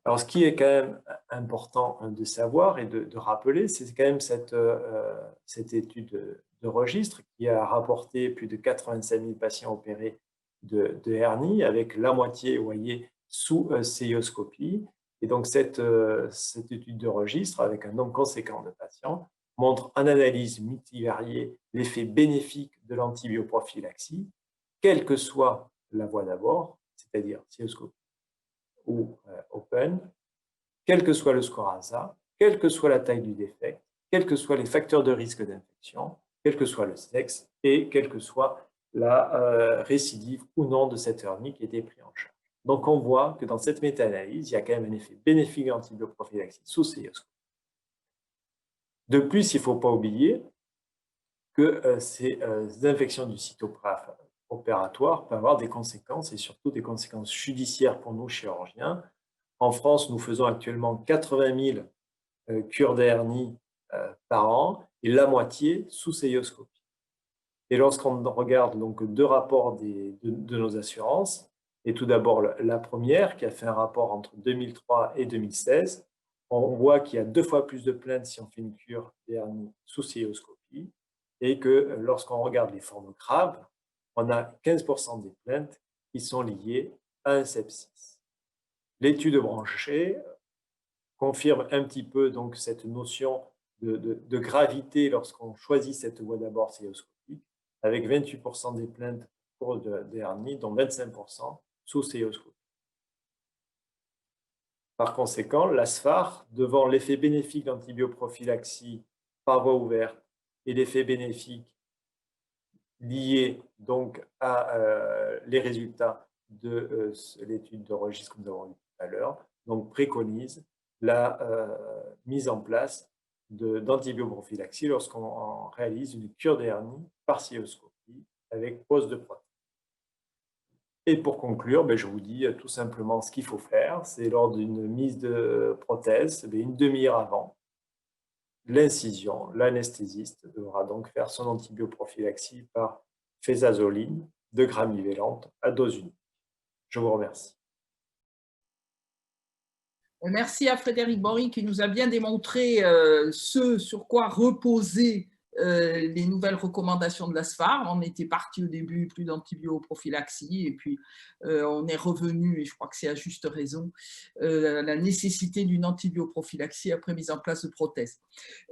Alors, ce qui est quand même important de savoir et de rappeler, c'est quand même cette étude de registre qui a rapporté plus de 85 000 patients opérés de hernie, avec la moitié, vous voyez, sous célioscopie. Et donc, cette étude de registre, avec un nombre conséquent de patients, montre en analyse multivariée l'effet bénéfique de l'antibioprophylaxie, quelle que soit la voie d'abord, c'est-à-dire célioscopie ou open, quel que soit le score ASA, quelle que soit la taille du défect, quels que soient les facteurs de risque d'infection, quel que soit le sexe et quelle que soit la récidive ou non de cette hernie qui a été prise en charge. Donc, on voit que dans cette méta-analyse, il y a quand même un effet bénéfique de l'antibioprophylactie sous célioscopie. De plus, il ne faut pas oublier que ces infections du site opératoire peuvent avoir des conséquences, et surtout des conséquences judiciaires pour nos chirurgiens. En France, nous faisons actuellement 80 000 cures d'hernie par an, et la moitié sous célioscopie. Et lorsqu'on regarde donc 2 rapports de nos assurances, et tout d'abord la première qui a fait un rapport entre 2003 et 2016, on voit qu'il y a 2 fois plus de plaintes si on fait une cure d'hernie sous célioscopie, et que lorsqu'on regarde les formes graves, on a 15% des plaintes qui sont liées à un sepsis. L'étude branchée confirme un petit peu donc cette notion de gravité lorsqu'on choisit cette voie d'abord célioscopique, avec 28% des plaintes pour des hernies, dont 25% sous célioscopie. Par conséquent, l'ASFAR, devant l'effet bénéfique d'antibioprophylaxie par voie ouverte et l'effet bénéfique lié donc à les résultats de l'étude de registre que nous avons vu tout à l'heure, donc préconise la mise en place d'antibioprophylaxie lorsqu'on réalise une cure d'hernie par célioscopie avec pose de prothèse. Et pour conclure, je vous dis tout simplement ce qu'il faut faire, c'est lors d'une mise de prothèse, une demi-heure avant l'incision, l'anesthésiste devra donc faire son antibioprophylaxie par phésazoline 2 grammes bivalente à dose unique. Je vous remercie. Merci à Frédéric Bory qui nous a bien démontré ce sur quoi reposaient les nouvelles recommandations de l'ASFAR. On était parti au début, plus d'antibioprophylaxie, et puis on est revenu, et je crois que c'est à juste raison, la nécessité d'une antibioprophylaxie après mise en place de prothèses.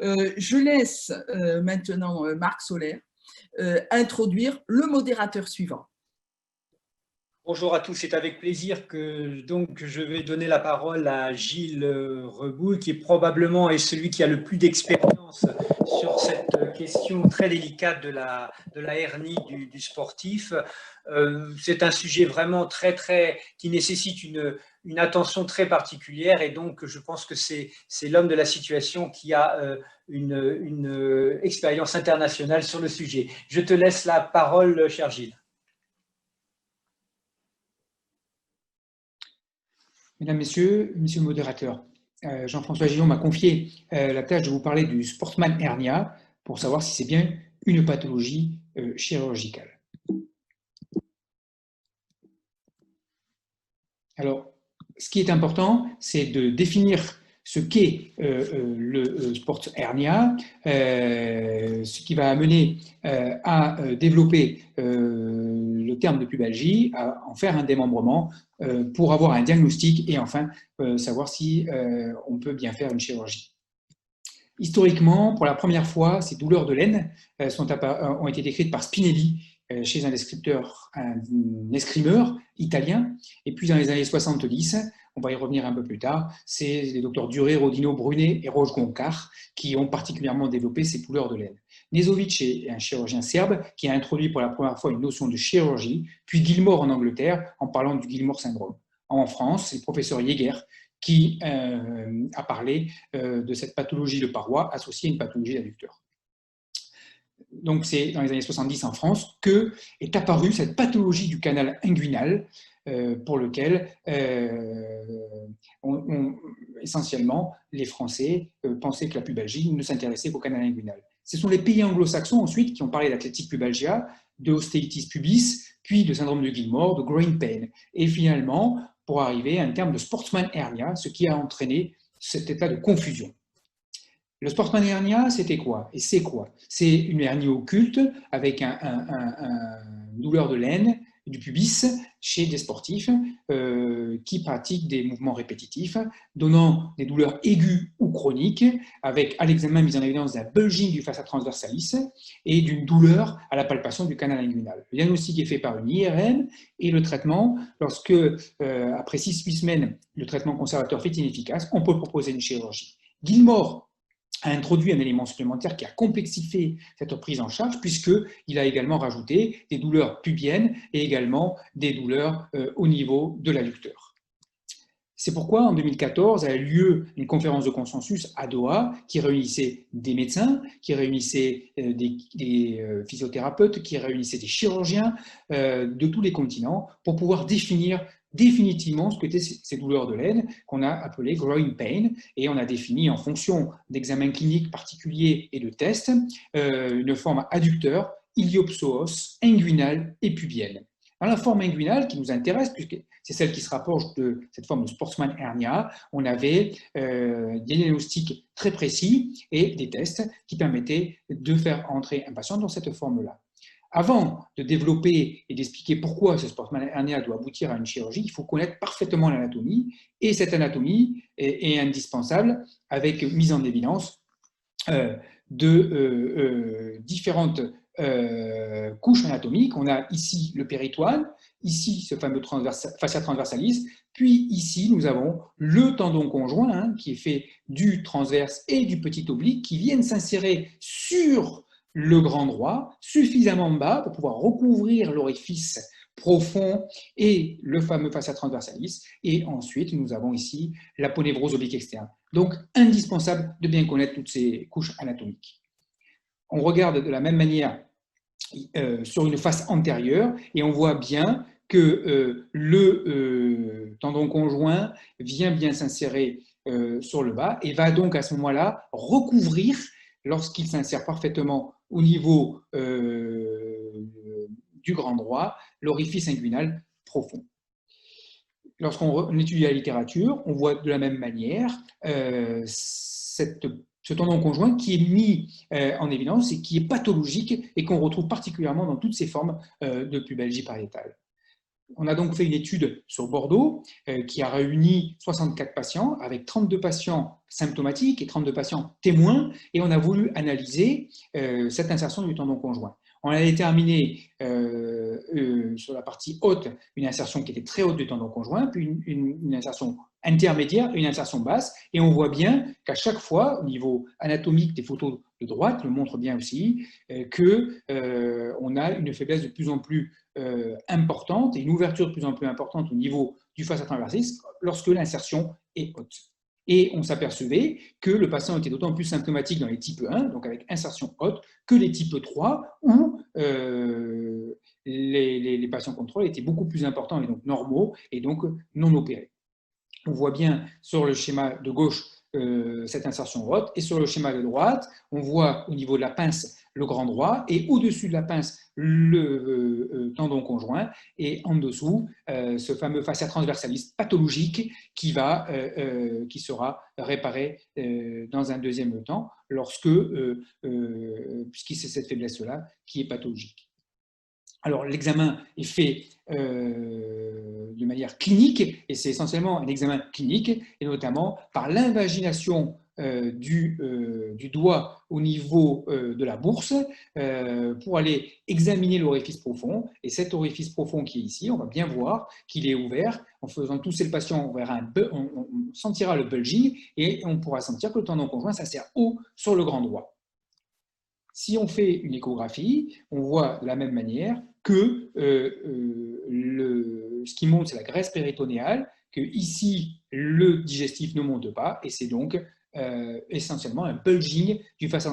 Je laisse maintenant Marc Soler introduire le modérateur suivant. Bonjour à tous, c'est avec plaisir que donc, je vais donner la parole à Gilles Reboul, qui probablement est celui qui a le plus d'expérience sur cette question très délicate de la hernie du sportif. C'est un sujet vraiment qui nécessite une attention très particulière, et donc je pense que c'est l'homme de la situation qui a une expérience internationale sur le sujet. Je te laisse la parole, cher Gilles. Mesdames, Messieurs le modérateur, Jean-François Gillon m'a confié la tâche de vous parler du Sportsman hernia pour savoir si c'est bien une pathologie chirurgicale. Alors, ce qui est important, c'est de définir ce qu'est le sports hernia, ce qui va amener à développer le terme de pubalgie, à en faire un démembrement pour avoir un diagnostic et enfin savoir si on peut bien faire une chirurgie. Historiquement, pour la première fois, ces douleurs de laine ont été décrites par Spinelli chez un escrimeur italien. Et puis dans les années 70, on va y revenir un peu plus tard, c'est les docteurs Duré, Rodino, Brunet et Roche-Goncard qui ont particulièrement développé ces douleurs de laine. Nezovic est un chirurgien serbe qui a introduit pour la première fois une notion de chirurgie, puis Gilmore en Angleterre en parlant du Gilmore syndrome. En France, c'est le professeur Jäger qui a parlé de cette pathologie de paroi associée à une pathologie d'adducteur. Donc c'est dans les années 70 en France que est apparue cette pathologie du canal inguinal pour lequel essentiellement les Français pensaient que la pubalgie ne s'intéressait qu'au canal inguinal. Ce sont les pays anglo-saxons ensuite qui ont parlé d'athlétique pubalgia, de osteitis pubis, puis de syndrome de Gilmore, de groin pain, et finalement pour arriver à un terme de sportsman hernia, ce qui a entraîné cet état de confusion. Le sportsman hernia, c'était quoi? Et c'est quoi? C'est une hernie occulte avec une douleur de laine du pubis chez des sportifs qui pratiquent des mouvements répétitifs, donnant des douleurs aiguës ou chroniques, avec à l'examen mis en évidence d'un bulging du fascia transversalis et d'une douleur à la palpation du canal inguinal. Le diagnostic est fait par une IRM et le traitement, lorsque après 6-8 semaines, le traitement conservateur fait inefficace, on peut proposer une chirurgie. Gilmore a introduit un élément supplémentaire qui a complexifié cette prise en charge puisqu'il a également rajouté des douleurs pubiennes et également des douleurs au niveau de l'adducteur. C'est pourquoi en 2014 a eu lieu une conférence de consensus à Doha qui réunissait des médecins, qui réunissait des physiothérapeutes, qui réunissait des chirurgiens de tous les continents pour pouvoir définir définitivement ce qu'étaient ces douleurs de laine qu'on a appelées groin pain, et on a défini en fonction d'examens cliniques particuliers et de tests une forme adducteur, iliopsoos, inguinale et pubienne. Dans la forme inguinale qui nous intéresse, puisque c'est celle qui se rapproche de cette forme de sportsman hernia, on avait des diagnostics très précis et des tests qui permettaient de faire entrer un patient dans cette forme-là. Avant de développer et d'expliquer pourquoi ce sportsman hernia doit aboutir à une chirurgie, il faut connaître parfaitement l'anatomie, et cette anatomie est indispensable avec mise en évidence de différentes couches anatomiques. On a ici le péritoine, ici ce fameux fascia transversalis, puis ici nous avons le tendon conjoint qui est fait du transverse et du petit oblique qui viennent s'insérer sur le grand droit, suffisamment bas pour pouvoir recouvrir l'orifice profond et le fameux fascia transversalis. Et ensuite, nous avons ici l'aponévrose oblique externe. Donc, indispensable de bien connaître toutes ces couches anatomiques. On regarde de la même manière sur une face antérieure et on voit bien que le tendon conjoint vient bien s'insérer sur le bas et va donc à ce moment-là recouvrir, lorsqu'il s'insère parfaitement au niveau du grand droit, l'orifice inguinal profond. Lorsqu'on étudie la littérature, on voit de la même manière ce tendon conjoint qui est mis en évidence et qui est pathologique et qu'on retrouve particulièrement dans toutes ces formes de pubalgie pariétale. On a donc fait une étude sur Bordeaux qui a réuni 64 patients avec 32 patients symptomatiques et 32 patients témoins, et on a voulu analyser cette insertion du tendon conjoint. On a déterminé sur la partie haute une insertion qui était très haute du tendon conjoint, puis une insertion intermédiaire et une insertion basse, et on voit bien qu'à chaque fois, au niveau anatomique des photos de droite, le montre bien aussi, qu'on a une faiblesse de plus en plus importante et une ouverture de plus en plus importante au niveau du fascia transversalis lorsque l'insertion est haute. Et on s'apercevait que le patient était d'autant plus symptomatique dans les types 1, donc avec insertion haute, que les types 3, où les patients contrôlés étaient beaucoup plus importants et donc normaux et donc non opérés. On voit bien sur le schéma de gauche cette insertion haute, et sur le schéma de droite, on voit au niveau de la pince le grand droit, et au-dessus de la pince, le tendon conjoint, et en dessous, ce fameux fascia transversalis pathologique qui sera réparé dans un deuxième temps, puisque c'est cette faiblesse-là qui est pathologique. Alors, l'examen est fait de manière clinique, et c'est essentiellement un examen clinique, et notamment par l'invagination du doigt au niveau de la bourse pour aller examiner l'orifice profond. Et cet orifice profond qui est ici, on va bien voir qu'il est ouvert. En faisant tousser le patient, on sentira le bulging et on pourra sentir que le tendon conjoint s'insère haut sur le grand droit. Si on fait une échographie, on voit de la même manière que ce qui monte, c'est la graisse péritonéale, que ici, le digestif ne monte pas, et c'est donc essentiellement un bulging du fascia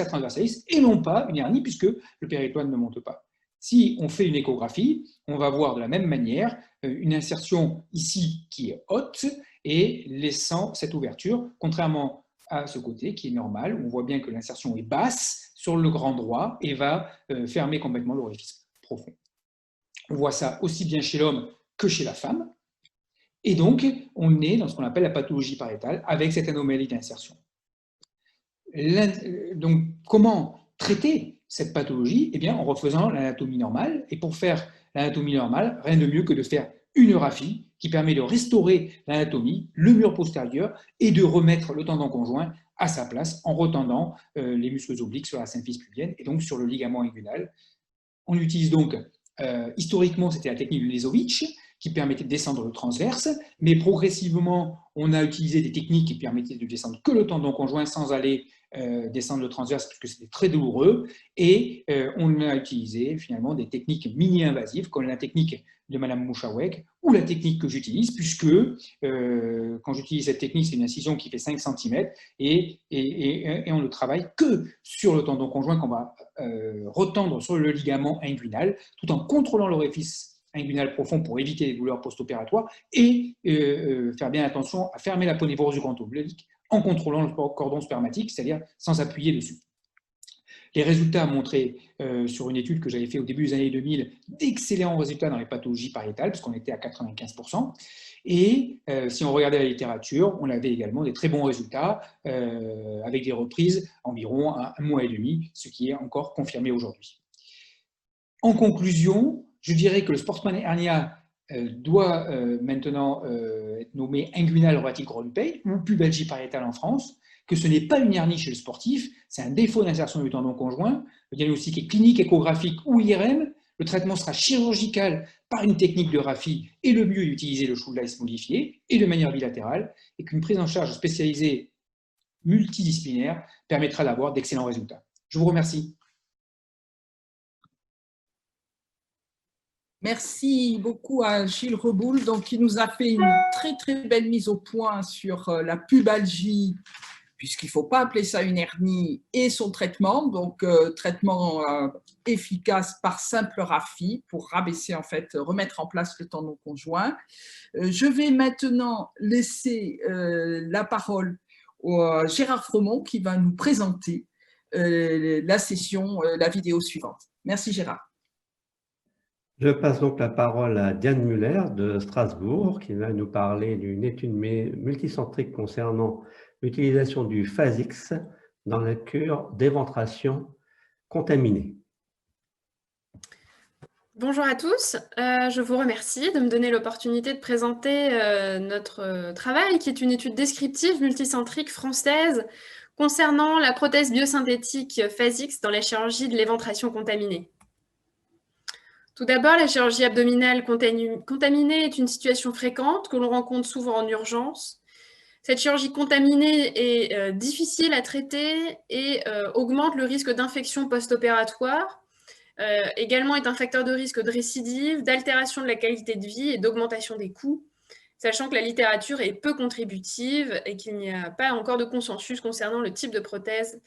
transversalis, et non pas une hernie, puisque le péritoine ne monte pas. Si on fait une échographie, on va voir de la même manière une insertion ici qui est haute, et laissant cette ouverture, contrairement à ce côté qui est normal, on voit bien que l'insertion est basse sur le grand droit et va fermer complètement l'orifice profond. On voit ça aussi bien chez l'homme que chez la femme. Et donc, on est dans ce qu'on appelle la pathologie pariétale avec cette anomalie d'insertion. Donc, comment traiter cette pathologie? Eh bien, en refaisant l'anatomie normale. Et pour faire l'anatomie normale, rien de mieux que de faire une graphie qui permet de restaurer l'anatomie, le mur postérieur, et de remettre le tendon conjoint à sa place en retendant les muscles obliques sur la symphyse pubienne et donc sur le ligament inguinal. On utilise donc, historiquement, c'était la technique de Lesovitch qui permettait de descendre le transverse, mais progressivement, on a utilisé des techniques qui permettaient de descendre que le tendon conjoint sans aller descendre le transverse parce que c'était très douloureux, et on a utilisé finalement des techniques mini-invasives comme la technique de Madame Mouchawek ou la technique que j'utilise, puisque quand j'utilise cette technique, c'est une incision qui fait 5 cm et on ne travaille que sur le tendon conjoint qu'on va retendre sur le ligament inguinal tout en contrôlant l'orifice inguinal profond pour éviter les douleurs post-opératoires et faire bien attention à fermer la ponévrose du grand oblique en contrôlant le cordon spermatique, c'est-à-dire sans appuyer dessus. Les résultats montraient, sur une étude que j'avais fait au début des années 2000, d'excellents résultats dans les pathologies pariétales, puisqu'on était à 95%. Et si on regardait la littérature, on avait également des très bons résultats, avec des reprises environ un mois et demi, ce qui est encore confirmé aujourd'hui. En conclusion, je dirais que le Sportsman hernia doit maintenant être nommé inguinal rheumatique Grolupé ou pubalgie pariétale en France, que ce n'est pas une hernie chez le sportif, c'est un défaut d'insertion du tendon conjoint. Le diagnostic est clinique, échographique ou IRM. Le traitement sera chirurgical par une technique de Raffi et le mieux est d'utiliser le Schuldeis modifié et de manière bilatérale, et qu'une prise en charge spécialisée multidisciplinaire permettra d'avoir d'excellents résultats. Je vous remercie. Merci beaucoup à Gilles Reboul, donc, qui nous a fait une très très belle mise au point sur la pubalgie, puisqu'il ne faut pas appeler ça une hernie, et son traitement, donc traitement efficace par simple Raffi pour rabaisser, en fait, remettre en place le tendon conjoint. Je vais maintenant laisser la parole à Gérard Fromont qui va nous présenter la session, la vidéo suivante. Merci Gérard. Je passe donc la parole à Diane Muller de Strasbourg qui va nous parler d'une étude multicentrique concernant l'utilisation du Phasix dans la cure d'éventration contaminée. Bonjour à tous, je vous remercie de me donner l'opportunité de présenter notre travail qui est une étude descriptive multicentrique française concernant la prothèse biosynthétique Phasix dans la chirurgie de l'éventration contaminée. Tout d'abord, la chirurgie abdominale contaminée est une situation fréquente que l'on rencontre souvent en urgence. Cette chirurgie contaminée est difficile à traiter et augmente le risque d'infection post-opératoire. Également est un facteur de risque de récidive, d'altération de la qualité de vie et d'augmentation des coûts, sachant que la littérature est peu contributive et qu'il n'y a pas encore de consensus concernant le type de prothèse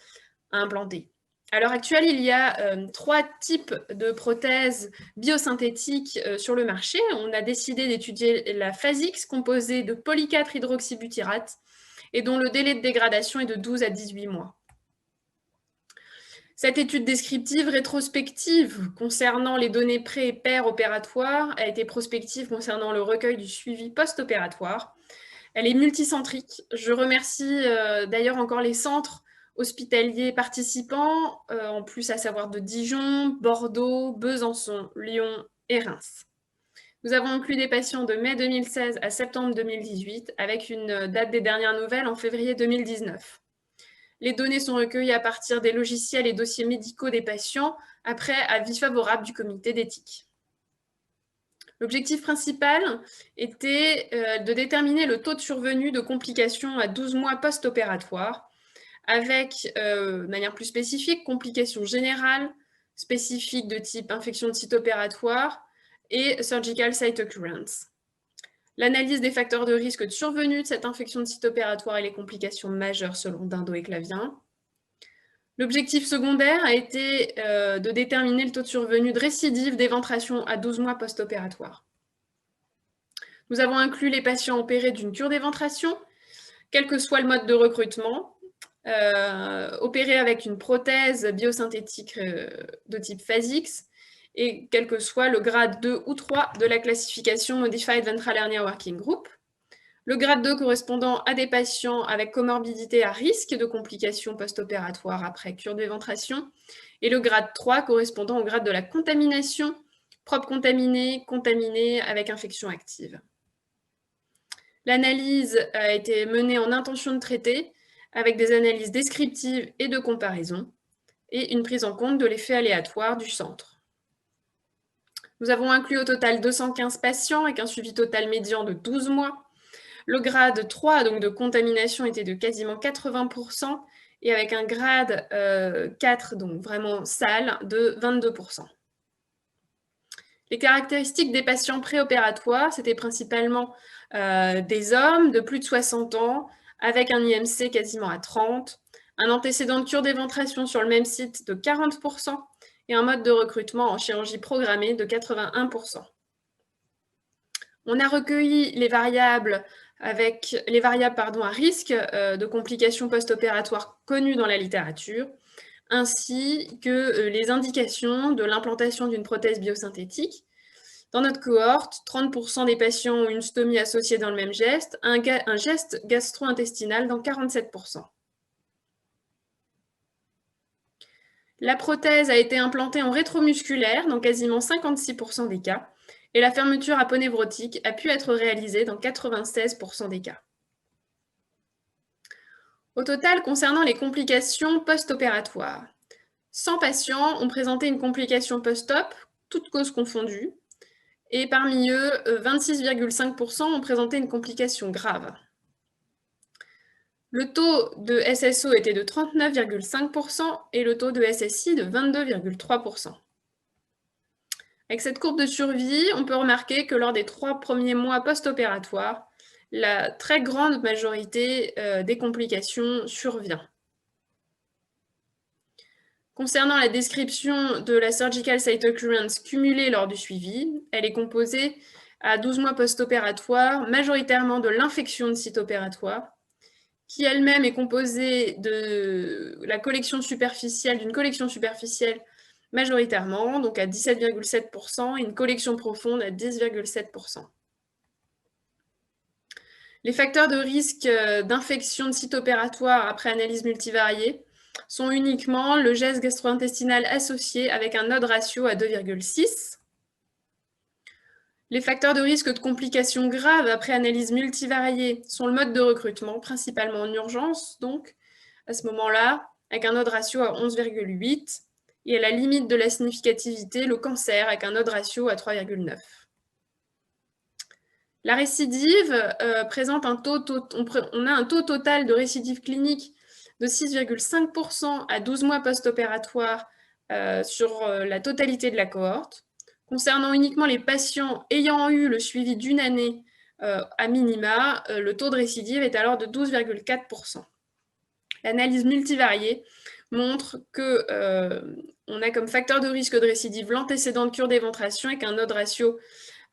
à implanter. À l'heure actuelle, il y a 3 types de prothèses biosynthétiques sur le marché. On a décidé d'étudier la Phasix, composée de poly-4 hydroxybutyrate et dont le délai de dégradation est de 12 à 18 mois. Cette étude descriptive rétrospective concernant les données pré- et pér-opératoires a été prospective concernant le recueil du suivi post-opératoire. Elle est multicentrique. Je remercie d'ailleurs encore les centres hospitaliers participants, en plus à savoir de Dijon, Bordeaux, Besançon, Lyon et Reims. Nous avons inclus des patients de mai 2016 à septembre 2018 avec une date des dernières nouvelles en février 2019. Les données sont recueillies à partir des logiciels et dossiers médicaux des patients après avis favorable du comité d'éthique. L'objectif principal était de déterminer le taux de survenue de complications à 12 mois post-opératoire avec, de manière plus spécifique, complications générales, spécifiques de type infection de site opératoire et surgical site occurrence. L'analyse des facteurs de risque de survenue de cette infection de site opératoire et les complications majeures selon Dindo et Clavien. L'objectif secondaire a été de déterminer le taux de survenue de récidive d'éventration à 12 mois post-opératoire. Nous avons inclus les patients opérés d'une cure d'éventration, quel que soit le mode de recrutement, opérés avec une prothèse biosynthétique de type PhasX, et quel que soit le grade 2 ou 3 de la classification Modified Ventral Hernia Working Group. Le grade 2 correspondant à des patients avec comorbidité à risque de complications post-opératoires après cure d'éventration, et le grade 3 correspondant au grade de la contamination, propre contaminée, contaminée avec infection active. L'analyse a été menée en intention de traiter, avec des analyses descriptives et de comparaison, et une prise en compte de l'effet aléatoire du centre. Nous avons inclus au total 215 patients avec un suivi total médian de 12 mois. Le grade 3 donc de contamination était de quasiment 80% et avec un grade 4, donc vraiment sale, de 22%. Les caractéristiques des patients préopératoires, c'était principalement des hommes de plus de 60 ans avec un IMC quasiment à 30, un antécédent de cure d'éventration sur le même site de 40%, et un mode de recrutement en chirurgie programmée de 81%. On a recueilli les variables à risque de complications post-opératoires connues dans la littérature, ainsi que les indications de l'implantation d'une prothèse biosynthétique. Dans notre cohorte, 30% des patients ont une stomie associée dans le même geste, un geste gastro-intestinal dans 47%. La prothèse a été implantée en rétromusculaire dans quasiment 56% des cas, et la fermeture aponevrotique a pu être réalisée dans 96% des cas. Au total, concernant les complications post-opératoires, 100 patients ont présenté une complication post-op, toutes causes confondues, et parmi eux, 26,5% ont présenté une complication grave. Le taux de SSO était de 39,5% et le taux de SSI de 22,3%. Avec cette courbe de survie, on peut remarquer que lors des 3 premiers mois post-opératoires, la très grande majorité des complications survient. Concernant la description de la surgical site occurrence cumulée lors du suivi, elle est composée à 12 mois post-opératoire, majoritairement de l'infection de site opératoire, qui elle-même est composée de la collection superficielle, d'une collection superficielle majoritairement, donc à 17,7%, et une collection profonde à 10,7%. Les facteurs de risque d'infection de site opératoire après analyse multivariée sont uniquement le geste gastro-intestinal associé avec un odd ratio à 2,6. Les facteurs de risque de complications graves après analyse multivariée sont le mode de recrutement, principalement en urgence, donc à ce moment-là, avec un odd ratio à 11,8, et à la limite de la significativité, le cancer avec un odd ratio à 3,9. La récidive présente un taux, on a un taux total de récidive clinique de 6,5% à 12 mois post-opératoire sur la totalité de la cohorte. Concernant uniquement les patients ayant eu le suivi d'une année à minima, le taux de récidive est alors de 12,4%. L'analyse multivariée montre qu'on a comme facteur de risque de récidive l'antécédent de cure d'éventration avec un odd ratio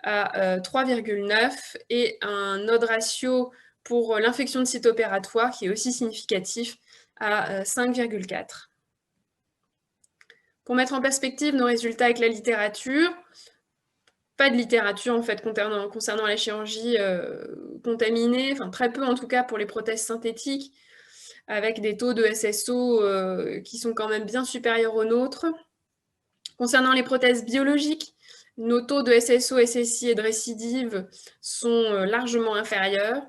à 3,9 et un odd ratio pour l'infection de site opératoire qui est aussi significatif à 5,4. Pour mettre en perspective nos résultats avec la littérature, pas de littérature en fait concernant la chirurgie contaminée, enfin très peu en tout cas pour les prothèses synthétiques, avec des taux de SSO qui sont quand même bien supérieurs aux nôtres. Concernant les prothèses biologiques, nos taux de SSO, SSI et de récidive sont largement inférieurs.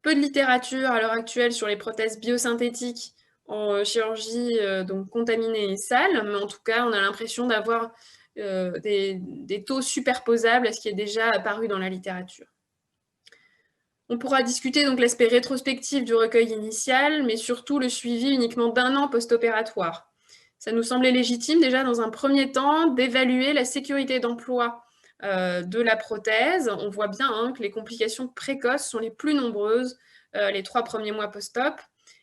Peu de littérature à l'heure actuelle sur les prothèses biosynthétiques en chirurgie donc contaminée et sale, mais en tout cas, on a l'impression d'avoir des taux superposables à ce qui est déjà apparu dans la littérature. On pourra discuter donc l'aspect rétrospectif du recueil initial, mais surtout le suivi uniquement d'1 an post-opératoire. Ça nous semblait légitime déjà dans un premier temps d'évaluer la sécurité d'emploi de la prothèse. On voit bien que les complications précoces sont les plus nombreuses les 3 premiers mois post-op.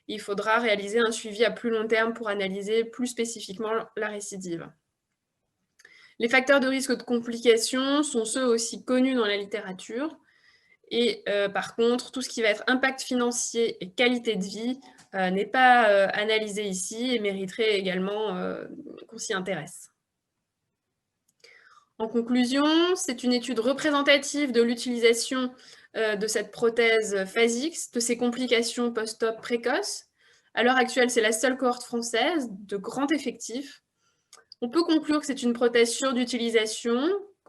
Il faudra réaliser un suivi à plus long terme pour analyser plus spécifiquement la récidive. Les facteurs de risque de complications sont ceux aussi connus dans la littérature. Et par contre, tout ce qui va être impact financier et qualité de vie n'est pas analysé ici et mériterait également qu'on s'y intéresse. En conclusion, c'est une étude représentative de l'utilisation de cette prothèse Phasix, de ses complications post-op précoces. À l'heure actuelle, c'est la seule cohorte française de grand effectif. On peut conclure que c'est une prothèse sûre d'utilisation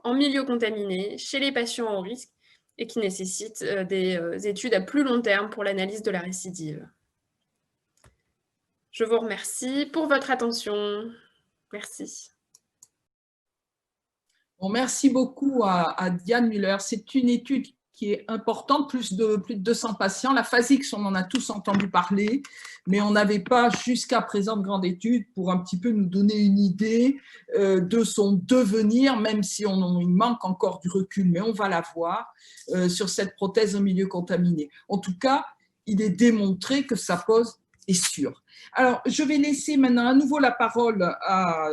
en milieu contaminé, chez les patients au risque, et qui nécessite des études à plus long terme pour l'analyse de la récidive. Je vous remercie pour votre attention. Merci. Bon, merci beaucoup à Diane Müller. C'est une étude qui est importante, plus de 200 patients. La Phasix, on en a tous entendu parler, mais on n'avait pas jusqu'à présent de grande étude pour un petit peu nous donner une idée de son devenir, même si il manque encore du recul, mais on va l'avoir sur cette prothèse en milieu contaminé. En tout cas, il est démontré que sa pose est sûre. Alors, je vais laisser maintenant à nouveau la parole à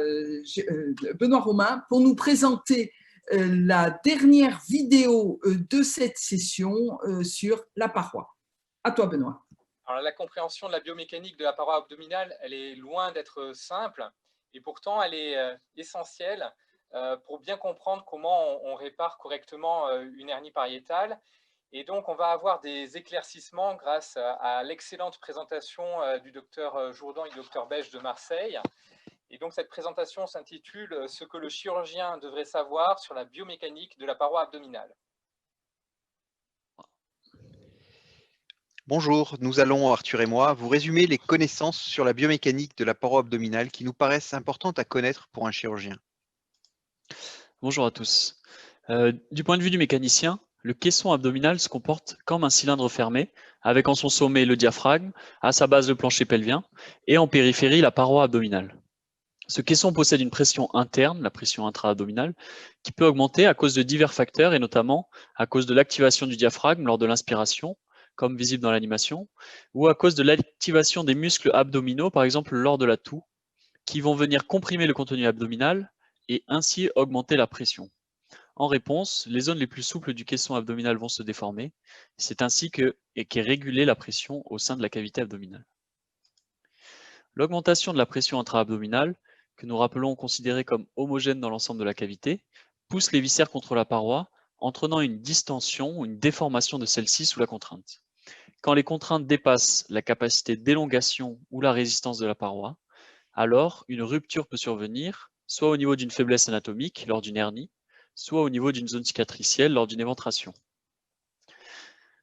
Benoît Romain pour nous présenter la dernière vidéo de cette session sur la paroi. À toi, Benoît. Alors, la compréhension de la biomécanique de la paroi abdominale, elle est loin d'être simple, et pourtant elle est essentielle pour bien comprendre comment on répare correctement une hernie pariétale. Et donc, on va avoir des éclaircissements grâce à l'excellente présentation du docteur Jourdan et du docteur Beige de Marseille. Et donc, cette présentation s'intitule « Ce que le chirurgien devrait savoir sur la biomécanique de la paroi abdominale ». Bonjour, nous allons, Arthur et moi, vous résumer les connaissances sur la biomécanique de la paroi abdominale qui nous paraissent importantes à connaître pour un chirurgien. Bonjour à tous. Du point de vue du mécanicien, le caisson abdominal se comporte comme un cylindre fermé, avec en son sommet le diaphragme, à sa base le plancher pelvien, et en périphérie la paroi abdominale. Ce caisson possède une pression interne, la pression intra-abdominale, qui peut augmenter à cause de divers facteurs, et notamment à cause de l'activation du diaphragme lors de l'inspiration, comme visible dans l'animation, ou à cause de l'activation des muscles abdominaux, par exemple lors de la toux, qui vont venir comprimer le contenu abdominal et ainsi augmenter la pression. En réponse, les zones les plus souples du caisson abdominal vont se déformer. C'est ainsi qu'est régulée la pression au sein de la cavité abdominale. L'augmentation de la pression intra-abdominale, que nous rappelons considérée comme homogène dans l'ensemble de la cavité, pousse les viscères contre la paroi, entraînant une distension ou une déformation de celle-ci sous la contrainte. Quand les contraintes dépassent la capacité d'élongation ou la résistance de la paroi, alors une rupture peut survenir, soit au niveau d'une faiblesse anatomique lors d'une hernie, soit au niveau d'une zone cicatricielle lors d'une éventration.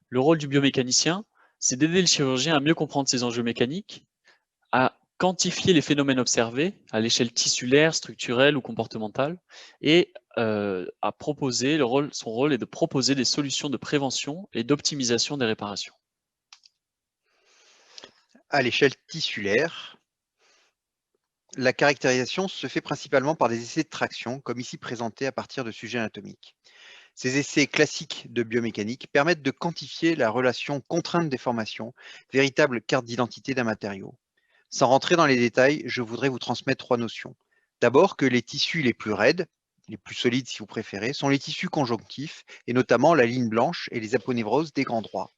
Le rôle du biomécanicien, c'est d'aider le chirurgien à mieux comprendre ses enjeux mécaniques, à quantifier les phénomènes observés à l'échelle tissulaire, structurelle ou comportementale, et à proposer, son rôle est de proposer des solutions de prévention et d'optimisation des réparations. À l'échelle tissulaire, la caractérisation se fait principalement par des essais de traction, comme ici présentés à partir de sujets anatomiques. Ces essais classiques de biomécanique permettent de quantifier la relation contrainte-déformation, véritable carte d'identité d'un matériau. Sans rentrer dans les détails, je voudrais vous transmettre 3 notions. D'abord que les tissus les plus raides, les plus solides si vous préférez, sont les tissus conjonctifs, et notamment la ligne blanche et les aponévroses des grands droits.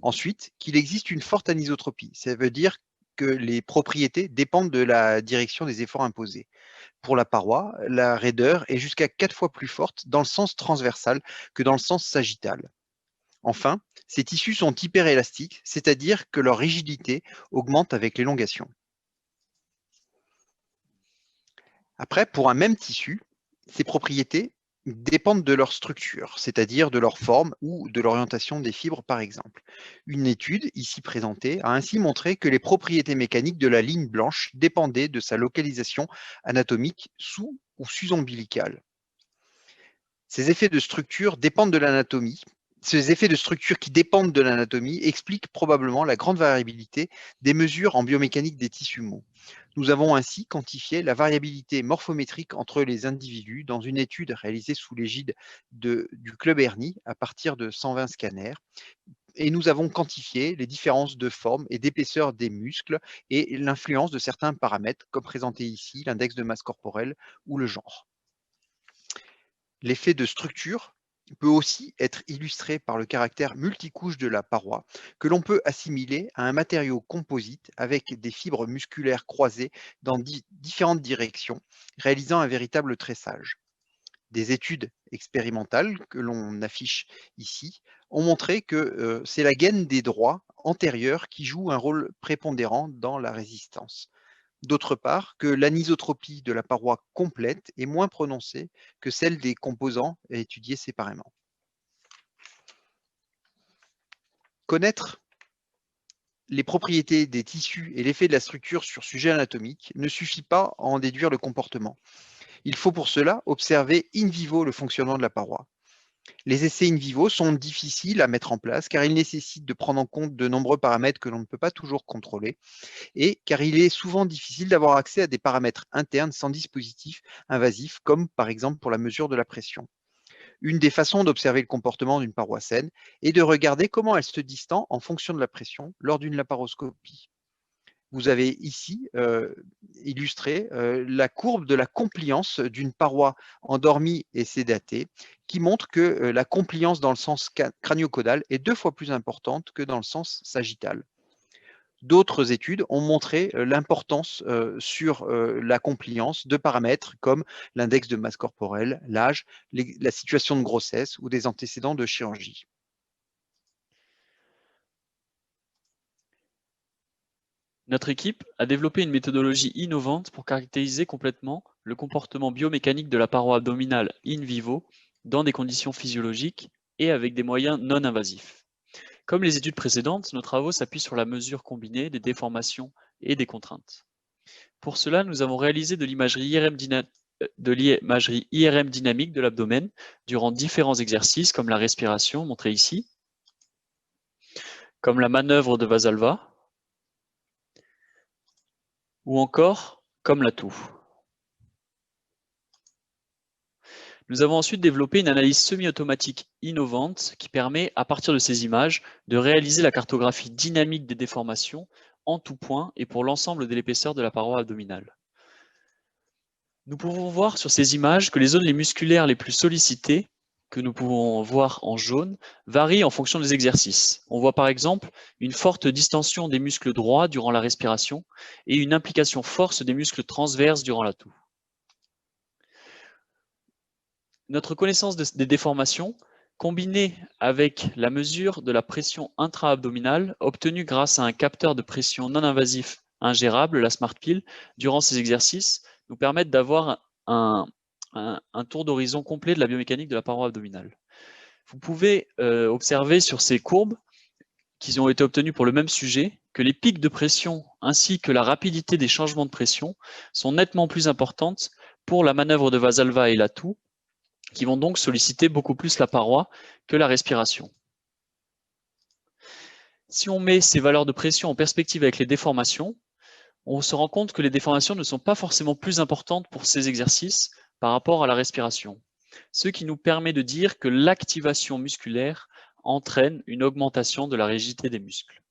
Ensuite, qu'il existe une forte anisotropie, ça veut dire que les propriétés dépendent de la direction des efforts imposés. pour la paroi, la raideur est jusqu'à 4 fois plus forte dans le sens transversal que dans le sens sagittal. Enfin, ces tissus sont hyperélastiques, c'est-à-dire que leur rigidité augmente avec l'élongation. Après, pour un même tissu, ses propriétés dépendent de leur structure, c'est-à-dire de leur forme ou de l'orientation des fibres, par exemple. Une étude, ici présentée, a ainsi montré que les propriétés mécaniques de la ligne blanche dépendaient de sa localisation anatomique sous ou sus-ombilicale. Ces effets de structure dépendent de l'anatomie. Ces effets de structure qui dépendent de l'anatomie expliquent probablement la grande variabilité des mesures en biomécanique des tissus mous. Nous avons ainsi quantifié la variabilité morphométrique entre les individus dans une étude réalisée sous l'égide du Club Ernie à partir de 120 scanners. Et nous avons quantifié les différences de forme et d'épaisseur des muscles et l'influence de certains paramètres, comme présenté ici, l'index de masse corporelle ou le genre. L'effet de structure peut aussi être illustré par le caractère multicouche de la paroi, que l'on peut assimiler à un matériau composite avec des fibres musculaires croisées dans différentes directions, réalisant un véritable tressage. Des études expérimentales que l'on affiche ici ont montré que c'est la gaine des droits antérieurs qui joue un rôle prépondérant dans la résistance. D'autre part, que l'anisotropie de la paroi complète est moins prononcée que celle des composants étudiés séparément. Connaître les propriétés des tissus et l'effet de la structure sur sujet anatomique ne suffit pas à en déduire le comportement. Il faut pour cela observer in vivo le fonctionnement de la paroi. Les essais in vivo sont difficiles à mettre en place car ils nécessitent de prendre en compte de nombreux paramètres que l'on ne peut pas toujours contrôler et car il est souvent difficile d'avoir accès à des paramètres internes sans dispositif invasif comme par exemple pour la mesure de la pression. Une des façons d'observer le comportement d'une paroi saine est de regarder comment elle se distend en fonction de la pression lors d'une laparoscopie. Vous avez ici illustré la courbe de la compliance d'une paroi endormie et sédatée qui montre que la compliance dans le sens crânio-caudal est 2 fois plus importante que dans le sens sagittal. D'autres études ont montré l'importance sur la compliance de paramètres comme l'index de masse corporelle, l'âge, la situation de grossesse ou des antécédents de chirurgie. Notre équipe a développé une méthodologie innovante pour caractériser complètement le comportement biomécanique de la paroi abdominale in vivo dans des conditions physiologiques et avec des moyens non invasifs. Comme les études précédentes, nos travaux s'appuient sur la mesure combinée des déformations et des contraintes. Pour cela, nous avons réalisé de l'imagerie IRM dynamique de l'abdomen durant différents exercices comme la respiration, montrée ici, comme la manœuvre de Valsalva, ou encore comme l'atout. Nous avons ensuite développé une analyse semi-automatique innovante qui permet, à partir de ces images, de réaliser la cartographie dynamique des déformations en tout point et pour l'ensemble de l'épaisseur de la paroi abdominale. Nous pouvons voir sur ces images que les zones musculaires les plus sollicitées, que nous pouvons voir en jaune, varient en fonction des exercices. On voit par exemple une forte distension des muscles droits durant la respiration et une implication forte des muscles transverses durant l'atout. Notre connaissance des déformations, combinée avec la mesure de la pression intra-abdominale obtenue grâce à un capteur de pression non invasif ingérable, la SmartPill, durant ces exercices, nous permettent d'avoir un tour d'horizon complet de la biomécanique de la paroi abdominale. Vous pouvez observer sur ces courbes qui ont été obtenues pour le même sujet que les pics de pression ainsi que la rapidité des changements de pression sont nettement plus importantes pour la manœuvre de Valsalva et l'atout, qui vont donc solliciter beaucoup plus la paroi que la respiration. Si on met ces valeurs de pression en perspective avec les déformations, on se rend compte que les déformations ne sont pas forcément plus importantes pour ces exercices par rapport à la respiration, ce qui nous permet de dire que l'activation musculaire entraîne une augmentation de la rigidité des muscles.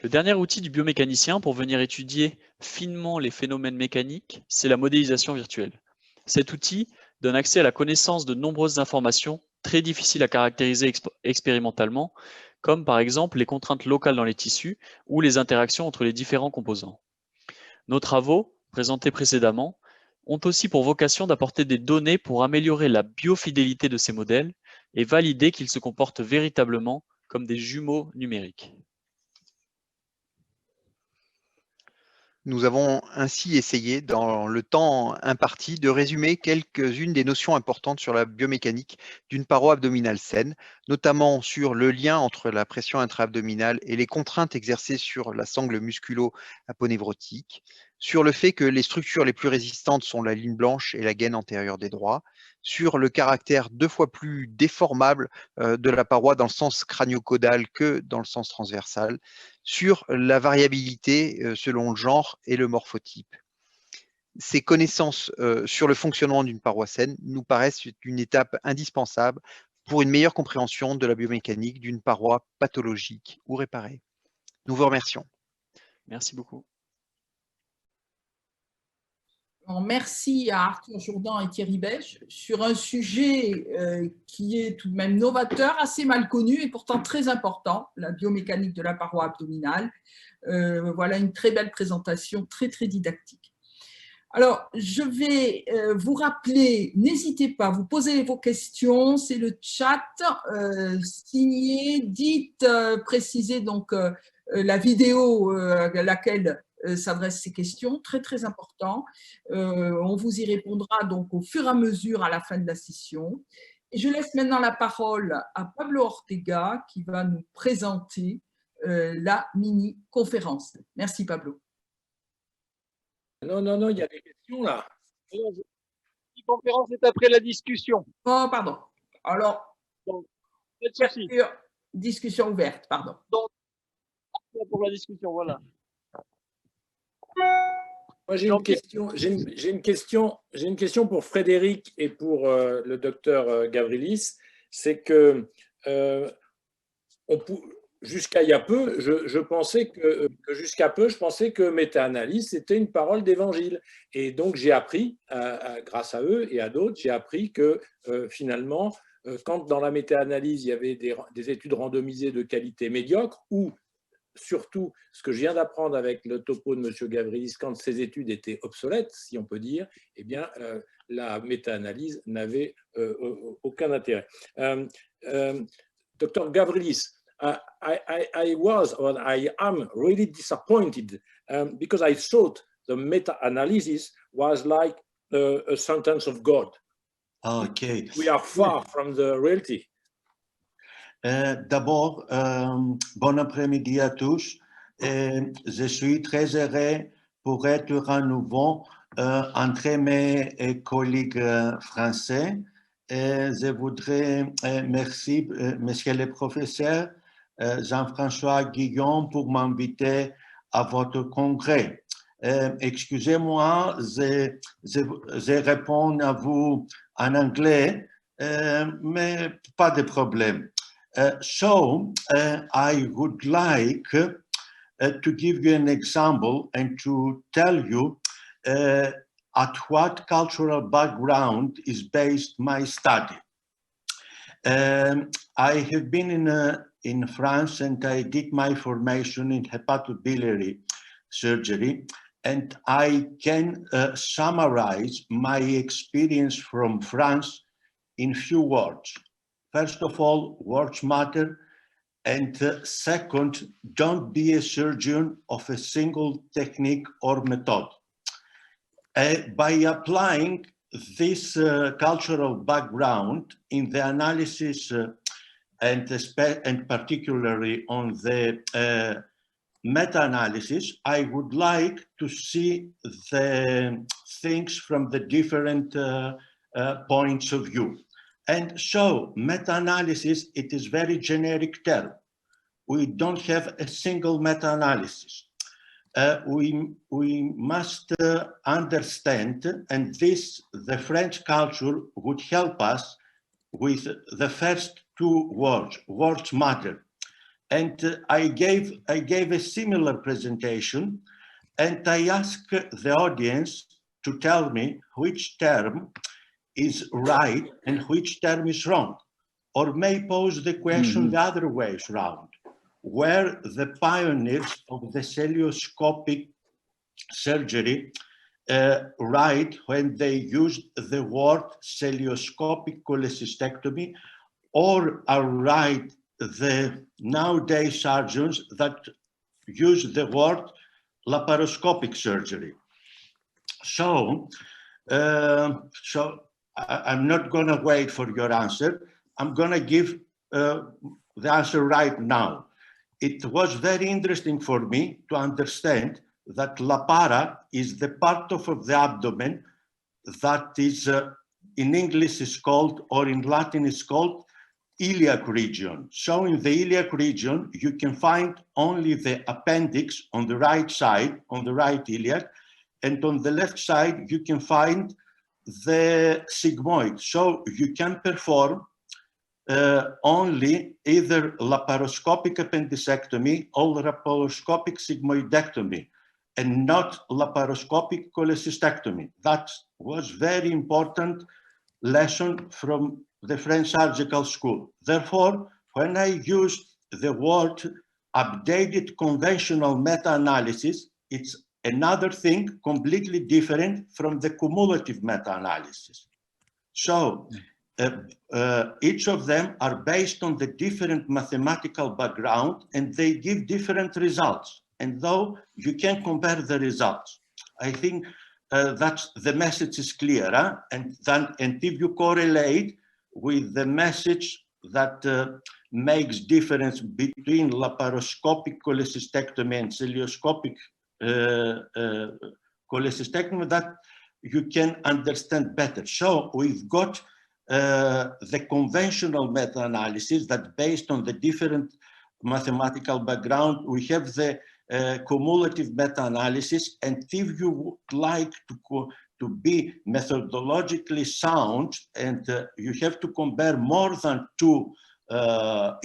Le dernier outil du biomécanicien pour venir étudier finement les phénomènes mécaniques, c'est la modélisation virtuelle. Cet outil donne accès à la connaissance de nombreuses informations très difficiles à caractériser expérimentalement, comme par exemple les contraintes locales dans les tissus ou les interactions entre les différents composants. Nos travaux, présentés précédemment, ont aussi pour vocation d'apporter des données pour améliorer la biofidélité de ces modèles et valider qu'ils se comportent véritablement comme des jumeaux numériques. Nous avons ainsi essayé, dans le temps imparti, de résumer quelques-unes des notions importantes sur la biomécanique d'une paroi abdominale saine, notamment sur le lien entre la pression intra-abdominale et les contraintes exercées sur la sangle musculo-aponevrotique, sur le fait que les structures les plus résistantes sont la ligne blanche et la gaine antérieure des droits, sur le caractère 2 fois plus déformable de la paroi dans le sens crânio-caudal que dans le sens transversal, sur la variabilité selon le genre et le morphotype. Ces connaissances sur le fonctionnement d'une paroi saine nous paraissent une étape indispensable pour une meilleure compréhension de la biomécanique d'une paroi pathologique ou réparée. Nous vous remercions. Merci beaucoup. Alors, merci à Arthur Jourdan et Thierry Bèche sur un sujet qui est tout de même novateur, assez mal connu et pourtant très important, la biomécanique de la paroi abdominale. Voilà une très belle présentation, très didactique. Alors, je vais vous rappeler, n'hésitez pas, vous posez vos questions, c'est le chat, signé, dites, précisez donc la vidéo à laquelle s'adressent ces questions, très important. On vous y répondra donc au fur et à mesure à la fin de la session. Et je laisse maintenant la parole à Pablo Ortega qui va nous présenter la mini-conférence. Merci Pablo. Non, il y a des questions là. La conférence est après la discussion. Oh, pardon. Alors, discussion ouverte, pardon. Donc, pour la discussion, voilà. Moi, j'ai une question pour Frédéric et pour le docteur Gavrilis. C'est que jusqu'à il y a peu, je pensais que méta-analyse, c'était une parole d'évangile. Et donc, j'ai appris, grâce à eux et à d'autres, j'ai appris que finalement, quand dans la méta-analyse, il y avait des études randomisées de qualité médiocre, ou surtout, ce que je viens d'apprendre avec le topo de M. Gavrilis, quand ces études étaient obsolètes, si on peut dire, eh bien, la méta-analyse n'avait aucun intérêt. Dr. Gavrilis, I am really disappointed because I thought the meta-analysis was like a sentence of God. Okay. We are far from the reality. D'abord, bon après-midi à tous. Je suis très heureux pour être à nouveau entre mes collègues français. Je voudrais remercier monsieur le professeur Jean-François Guillon pour m'inviter à votre congrès. Excusez-moi, je réponds à vous en anglais, mais pas de problème. So I would like to give you an example and to tell you at what cultural background is based my study. I have been in France and I did my formation in hepatobiliary surgery, and I can summarize my experience from France in few words. First of all, words matter, and second, don't be a surgeon of a single technique or method. By applying this cultural background in the analysis and particularly on the meta-analysis, I would like to see the things from the different points of view. And so meta-analysis, it is very generic term. We don't have a single meta-analysis. We must understand, and this, the French culture would help us with the first two words, words matter. And I gave a similar presentation, and I asked the audience to tell me which term is right and which term is wrong. or may pose the question the other way round. Were the pioneers of the cilioscopic surgery right when they used the word cilioscopic cholecystectomy, or are right the nowadays surgeons that use the word laparoscopic surgery? So, I'm not going to wait for your answer. I'm going to give the answer right now. It was very interesting for me to understand that lapara is the part of the abdomen that is in English is called, or in Latin is called, iliac region. So in the iliac region, you can find only the appendix on the right side, on the right iliac, and on the left side, you can find the sigmoid. So you can perform only either laparoscopic appendicectomy or laparoscopic sigmoidectomy, and not laparoscopic cholecystectomy. That was very important lesson from the French surgical school. Therefore, when I used the word updated conventional meta-analysis, it's another thing completely different from the cumulative meta-analysis. So each of them are based on the different mathematical background, and they give different results. And though you can compare the results, I think that the message is clear. Huh? And if you correlate with the message that makes difference between laparoscopic cholecystectomy and cilioscopic cholecystectomy, that you can understand better. So we've got the conventional meta-analysis that based on the different mathematical background, we have the cumulative meta-analysis, and if you would like to be methodologically sound and you have to compare more than two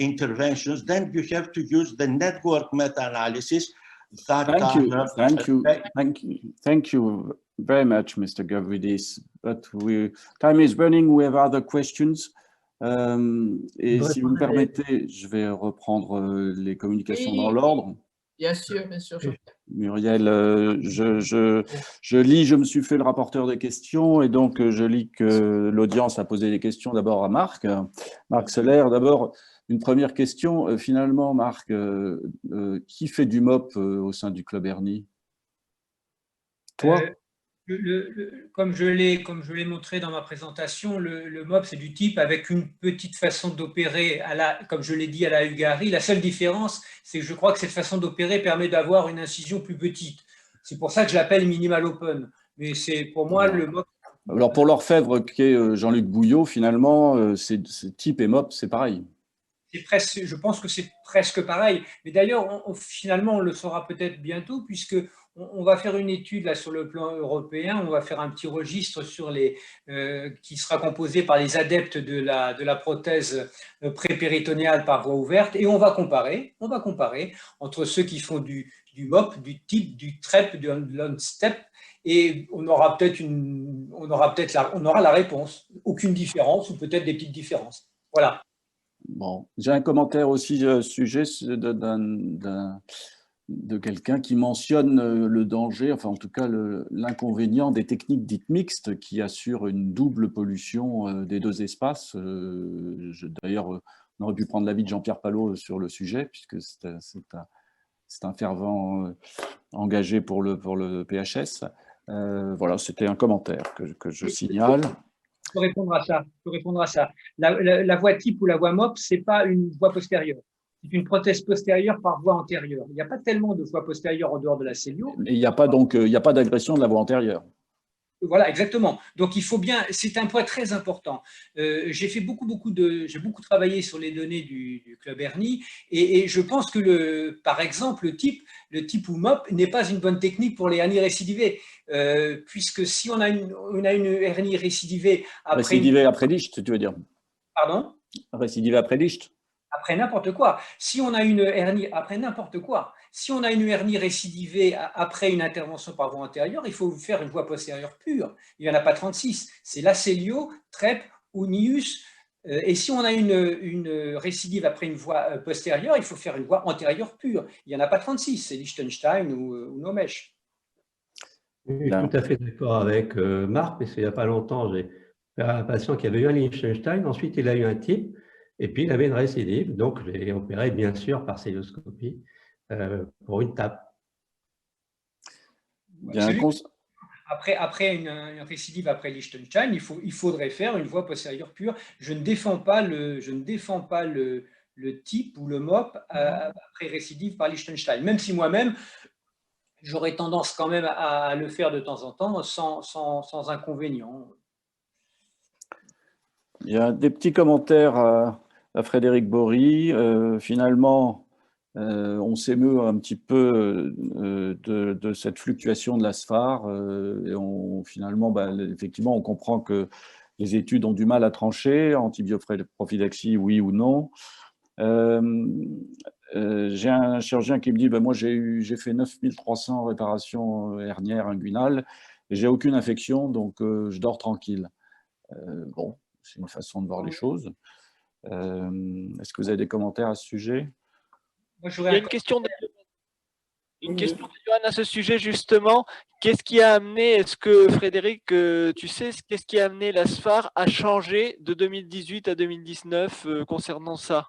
interventions, then you have to use the network meta-analysis. Thank you very much, Mr. Gavridis. But time is running. We have other questions. Et si vous me permettez, je vais reprendre les communications dans l'ordre. Bien sûr, bien sûr. Muriel, je lis, je me suis fait le rapporteur des questions, et donc je lis que l'audience a posé des questions d'abord à Marc Soler. D'abord, une première question. Finalement, Marc, qui fait du MOP au sein du Club Hernie? Toi? Comme je l'ai montré dans ma présentation, le MOP, c'est du type avec une petite façon d'opérer, comme je l'ai dit, à la Ugari. La seule différence, c'est que je crois que cette façon d'opérer permet d'avoir une incision plus petite. C'est pour ça que je l'appelle minimal open. Mais c'est pour moi le MOP. Alors pour l'orfèvre qui est Jean-Luc Bouillot, finalement, c'est type et MOP, c'est pareil. Je pense que c'est presque pareil. Mais d'ailleurs, finalement, on le saura peut-être bientôt, puisque on va faire une étude là, sur le plan européen. On va faire un petit registre sur qui sera composé par les adeptes de la prothèse prépéritonéale par voie ouverte, et on va comparer entre ceux qui font du MOP, du type, du TREP, du LON-STEP, et on aura la réponse. Aucune différence, ou peut-être des petites différences. Voilà. Bon, j'ai un commentaire aussi sujet de quelqu'un qui mentionne le danger, enfin en tout cas l'inconvénient des techniques dites mixtes qui assurent une double pollution des deux espaces. D'ailleurs, on aurait pu prendre l'avis de Jean-Pierre Palot sur le sujet, puisque c'est un fervent engagé pour le PHS. Voilà, c'était un commentaire que je signale. Je peux répondre à ça. La voie type ou la voie MOP, ce n'est pas une voie postérieure. C'est une prothèse postérieure par voie antérieure. Il n'y a pas tellement de voie postérieure en dehors de la cellule. Et il n'y a pas d'agression de la voie antérieure. Voilà, exactement. Donc il faut bien, c'est un point très important. J'ai beaucoup travaillé sur les données du Club Hernie, et je pense que par exemple le type ou MOP n'est pas une bonne technique pour les hernies récidivées, puisque si on a une hernie récidivée après Licht, tu veux dire? Pardon? Récidivée après Licht? Après n'importe quoi. Si on a une hernie après n'importe quoi, si on a une hernie récidivée après une intervention par voie antérieure, il faut faire une voie postérieure pure. Il n'y en a pas 36. C'est l'Acellio, TREP ou NIUS Et si on a une récidive après une voie postérieure, il faut faire une voie antérieure pure. Il n'y en a pas 36, c'est Liechtenstein ou Nomech. Je suis tout à fait d'accord avec Marc, parce qu'il n'y a pas longtemps, j'ai fait un patient qui avait eu un Liechtenstein, ensuite il a eu un type, et puis il avait une récidive, donc je l'ai opéré bien sûr par célioscopie pour une tape. Après une récidive après Liechtenstein, il faudrait faire une voie postérieure pure. Je ne défends pas le type ou le MOP après récidive par Liechtenstein, même si moi-même, j'aurais tendance quand même à le faire de temps en temps sans inconvénient. Il y a des petits commentaires à Frédéric Bory. Finalement, on s'émeut un petit peu de cette fluctuation de la SFAR. Et finalement, effectivement, on comprend que les études ont du mal à trancher. Antibioprophylaxie, oui ou non. J'ai un chirurgien qui me dit moi j'ai fait 9300 réparations herniaires inguinales et j'ai aucune infection, donc je dors tranquille. Bon, c'est une façon de voir les choses. Est-ce que vous avez des commentaires à ce sujet? Il y a une question de Johan à ce sujet, justement. Qu'est-ce qui a amené, est-ce que Frédéric, tu sais, qu'est-ce qui a amené la SFAR à changer de 2018 à 2019 concernant ça?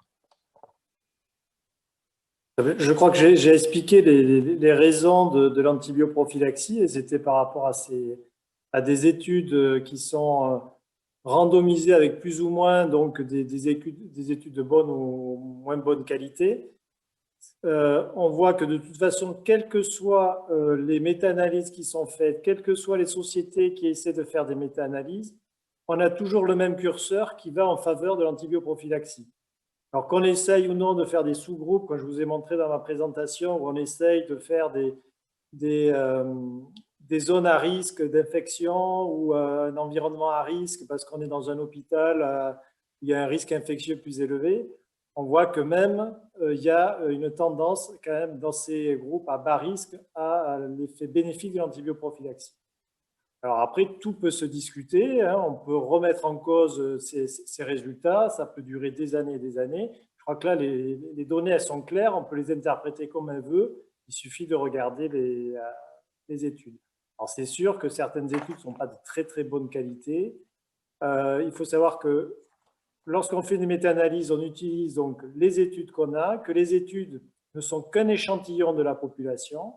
Je crois que j'ai expliqué les raisons de l'antibioprophylaxie, et c'était par rapport à des études qui sont randomisées avec plus ou moins donc des études de bonne ou moins bonne qualité. On voit que de toute façon, quelles que soient les méta-analyses qui sont faites, quelles que soient les sociétés qui essaient de faire des méta-analyses, on a toujours le même curseur qui va en faveur de l'antibioprophylaxie. Alors qu'on essaye ou non de faire des sous-groupes, comme je vous ai montré dans ma présentation, où on essaye de faire des zones à risque d'infection ou un environnement à risque parce qu'on est dans un hôpital où il y a un risque infectieux plus élevé, on voit que même il y a une tendance quand même dans ces groupes à bas risque à l'effet bénéfique de l'antibioprophylaxie. Alors après, tout peut se discuter, hein, on peut remettre en cause ces résultats, ça peut durer des années et des années. Je crois que là, les données, elles sont claires, on peut les interpréter comme on veut, il suffit de regarder les études. Alors c'est sûr que certaines études ne sont pas de très très bonne qualité. Il faut savoir que lorsqu'on fait des méta-analyses, on utilise donc les études qu'on a, que les études ne sont qu'un échantillon de la population.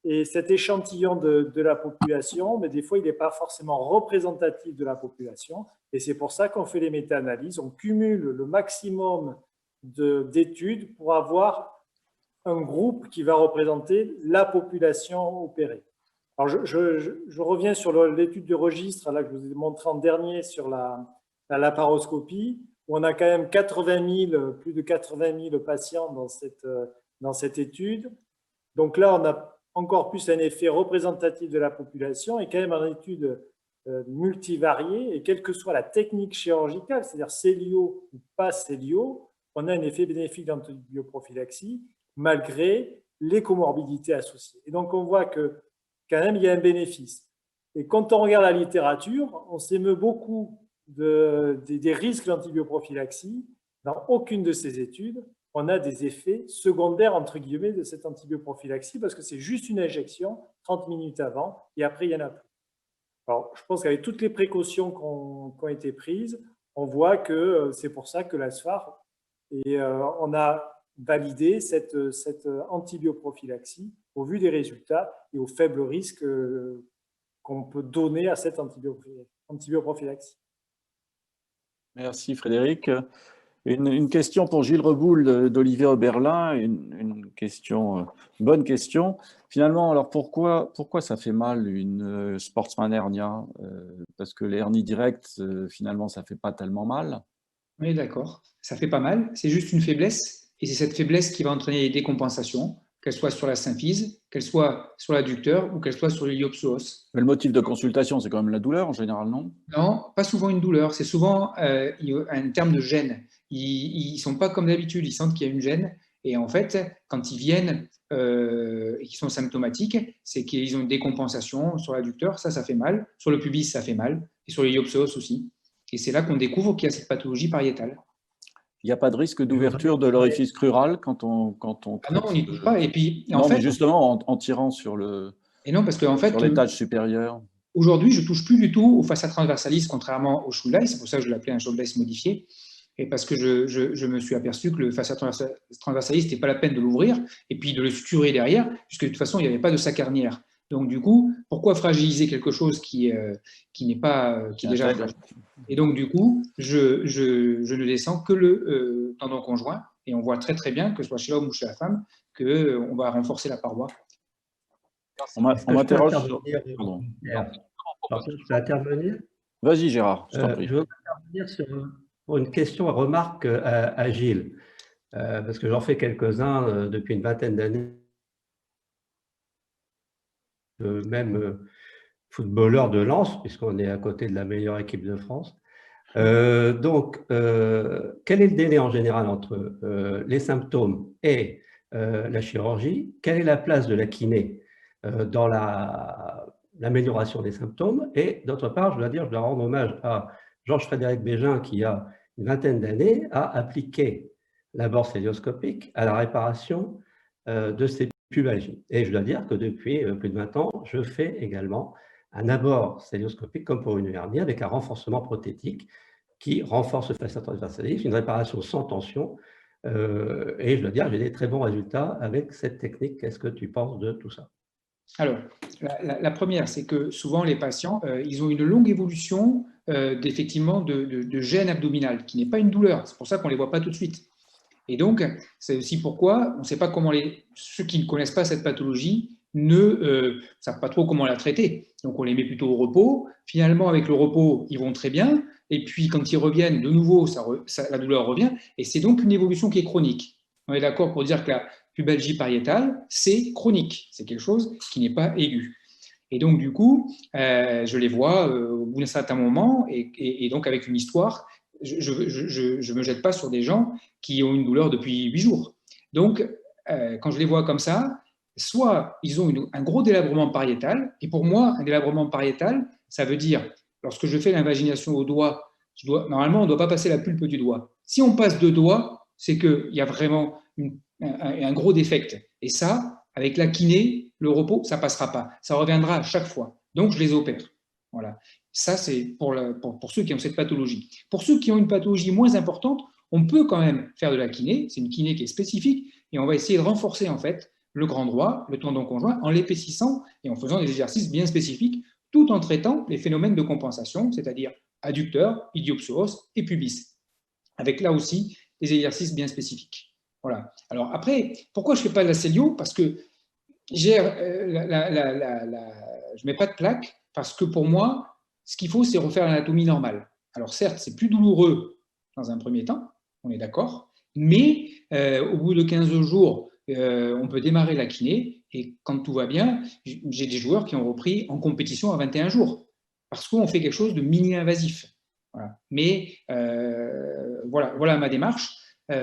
Et cet échantillon de la population, mais des fois, il n'est pas forcément représentatif de la population. Et c'est pour ça qu'on fait les méta-analyses. On cumule le maximum d'études pour avoir un groupe qui va représenter la population opérée. Alors, je reviens sur l'étude de registre là, que je vous ai montré en dernier sur la laparoscopie, où on a quand même plus de 80 000 patients dans cette étude. Donc là, on a encore plus un effet représentatif de la population et quand même en étude multivariée, et quelle que soit la technique chirurgicale, c'est-à-dire célio ou pas célio, on a un effet bénéfique d'antibioprophylaxie malgré les comorbidités associées. Et donc on voit que quand même il y a un bénéfice. Et quand on regarde la littérature, on s'émeut beaucoup des risques d'antibioprophylaxie. Dans aucune de ces études, on a des effets secondaires, entre guillemets, de cette antibioprophylaxie parce que c'est juste une injection 30 minutes avant et après, il n'y en a plus. Alors, je pense qu'avec toutes les précautions qui ont été prises, on voit que c'est pour ça que la SFAR, on a validé cette antibioprophylaxie au vu des résultats et au faible risque qu'on peut donner à cette antibioprophylaxie. Merci Frédéric. Une question pour Gilles Reboul d'Olivier Oberlin, une bonne question. Finalement, alors pourquoi ça fait mal une sportsman hernia? Parce que les hernies directes, finalement, ça ne fait pas tellement mal. Oui, d'accord. Ça fait pas mal. C'est juste une faiblesse. Et c'est cette faiblesse qui va entraîner des décompensations, qu'elle soit sur la symphyse, qu'elle soit sur l'adducteur ou qu'elle soit sur l'iliopsoas. Mais le motif de consultation, c'est quand même la douleur en général, non? Non, pas souvent une douleur. C'est souvent un terme de gêne. Ils ne sont pas comme d'habitude, ils sentent qu'il y a une gêne. Et en fait, quand ils viennent et qu'ils sont symptomatiques, c'est qu'ils ont une décompensation sur l'adducteur, ça fait mal. Sur le pubis, ça fait mal. Et sur l'iliopsoas aussi. Et c'est là qu'on découvre qu'il y a cette pathologie pariétale. Il n'y a pas de risque d'ouverture de l'orifice crural quand on Ah non, on n'y touche pas. Et puis, non, mais justement, en tirant sur l'étage supérieur. Aujourd'hui, je ne touche plus du tout au fascia transversalis, contrairement au Schuldeis. C'est pour ça que je l'appelais un Schuldeis modifié. Et parce que je me suis aperçu que le fascia transversalis, ce n'était pas la peine de l'ouvrir et puis de le suturer derrière, puisque de toute façon, il n'y avait pas de sacarnière. Donc, du coup, pourquoi fragiliser quelque chose qui n'est pas, qui est déjà fragile? Et donc, du coup, je ne descends que le tendon conjoint. Et on voit très, très bien, que ce soit chez l'homme ou chez la femme, qu'on va renforcer la paroi. On m'interroge. Pardon. Je peux intervenir? Vas-y, Gérard, je t'en prie. Je veux intervenir pour une question, une remarque à Gilles, parce que j'en fais quelques-uns depuis une vingtaine d'années, même footballeur de Lens, puisqu'on est à côté de la meilleure équipe de France. Donc, quel est le délai en général entre les symptômes et la chirurgie? Quelle est la place de la kiné dans l'amélioration des symptômes? Et d'autre part, je dois rendre hommage à Georges-Frédéric Bégin, qui a une vingtaine d'années a appliqué l'abord célioscopique à la réparation de ces pubalgies. Et je dois dire que depuis plus de 20 ans, je fais également un abord célioscopique comme pour une hernie avec un renforcement prothétique qui renforce le fascia transversalis, une réparation sans tension. Et je dois dire, j'ai des très bons résultats avec cette technique. Qu'est-ce que tu penses de tout ça? Alors, la première, c'est que souvent les patients, ils ont une longue évolution effectivement de gêne abdominale, qui n'est pas une douleur. C'est pour ça qu'on ne les voit pas tout de suite. Et donc, c'est aussi pourquoi on ne sait pas comment ceux qui ne connaissent pas cette pathologie ne savent pas trop comment la traiter. Donc, on les met plutôt au repos. Finalement, avec le repos, ils vont très bien. Et puis, quand ils reviennent, de nouveau, la douleur revient. Et c'est donc une évolution qui est chronique. On est d'accord pour dire que la pubalgie pariétale, c'est chronique. C'est quelque chose qui n'est pas aigu. Et donc, du coup, je les vois au bout d'un certain moment, et donc avec une histoire, je ne me jette pas sur des gens qui ont une douleur depuis 8 jours. Donc, quand je les vois comme ça, soit ils ont un gros délabrement pariétal, et pour moi, un délabrement pariétal, ça veut dire, lorsque je fais l'invagination au doigt, normalement, on ne doit pas passer la pulpe du doigt. Si on passe 2 doigts, c'est qu'il y a vraiment un gros défect. Et ça, avec la kiné, le repos, ça ne passera pas. Ça reviendra à chaque fois. Donc, je les opère. Voilà. Ça, c'est pour ceux qui ont cette pathologie. Pour ceux qui ont une pathologie moins importante, on peut quand même faire de la kiné. C'est une kiné qui est spécifique. Et on va essayer de renforcer, en fait, le grand droit, le tendon conjoint, en l'épaississant et en faisant des exercices bien spécifiques, tout en traitant les phénomènes de compensation, c'est-à-dire adducteur, iliopsoas et pubis. Avec là aussi des exercices bien spécifiques. Voilà. Alors après, pourquoi je ne fais pas de la célio? Parce que je ne mets pas de plaque, parce que pour moi, ce qu'il faut, c'est refaire l'anatomie normale. Alors certes, c'est plus douloureux dans un premier temps, on est d'accord, mais au bout de 15 jours, on peut démarrer la kiné, et quand tout va bien, j'ai des joueurs qui ont repris en compétition à 21 jours, parce qu'on fait quelque chose de mini-invasif. Voilà. Mais voilà ma démarche.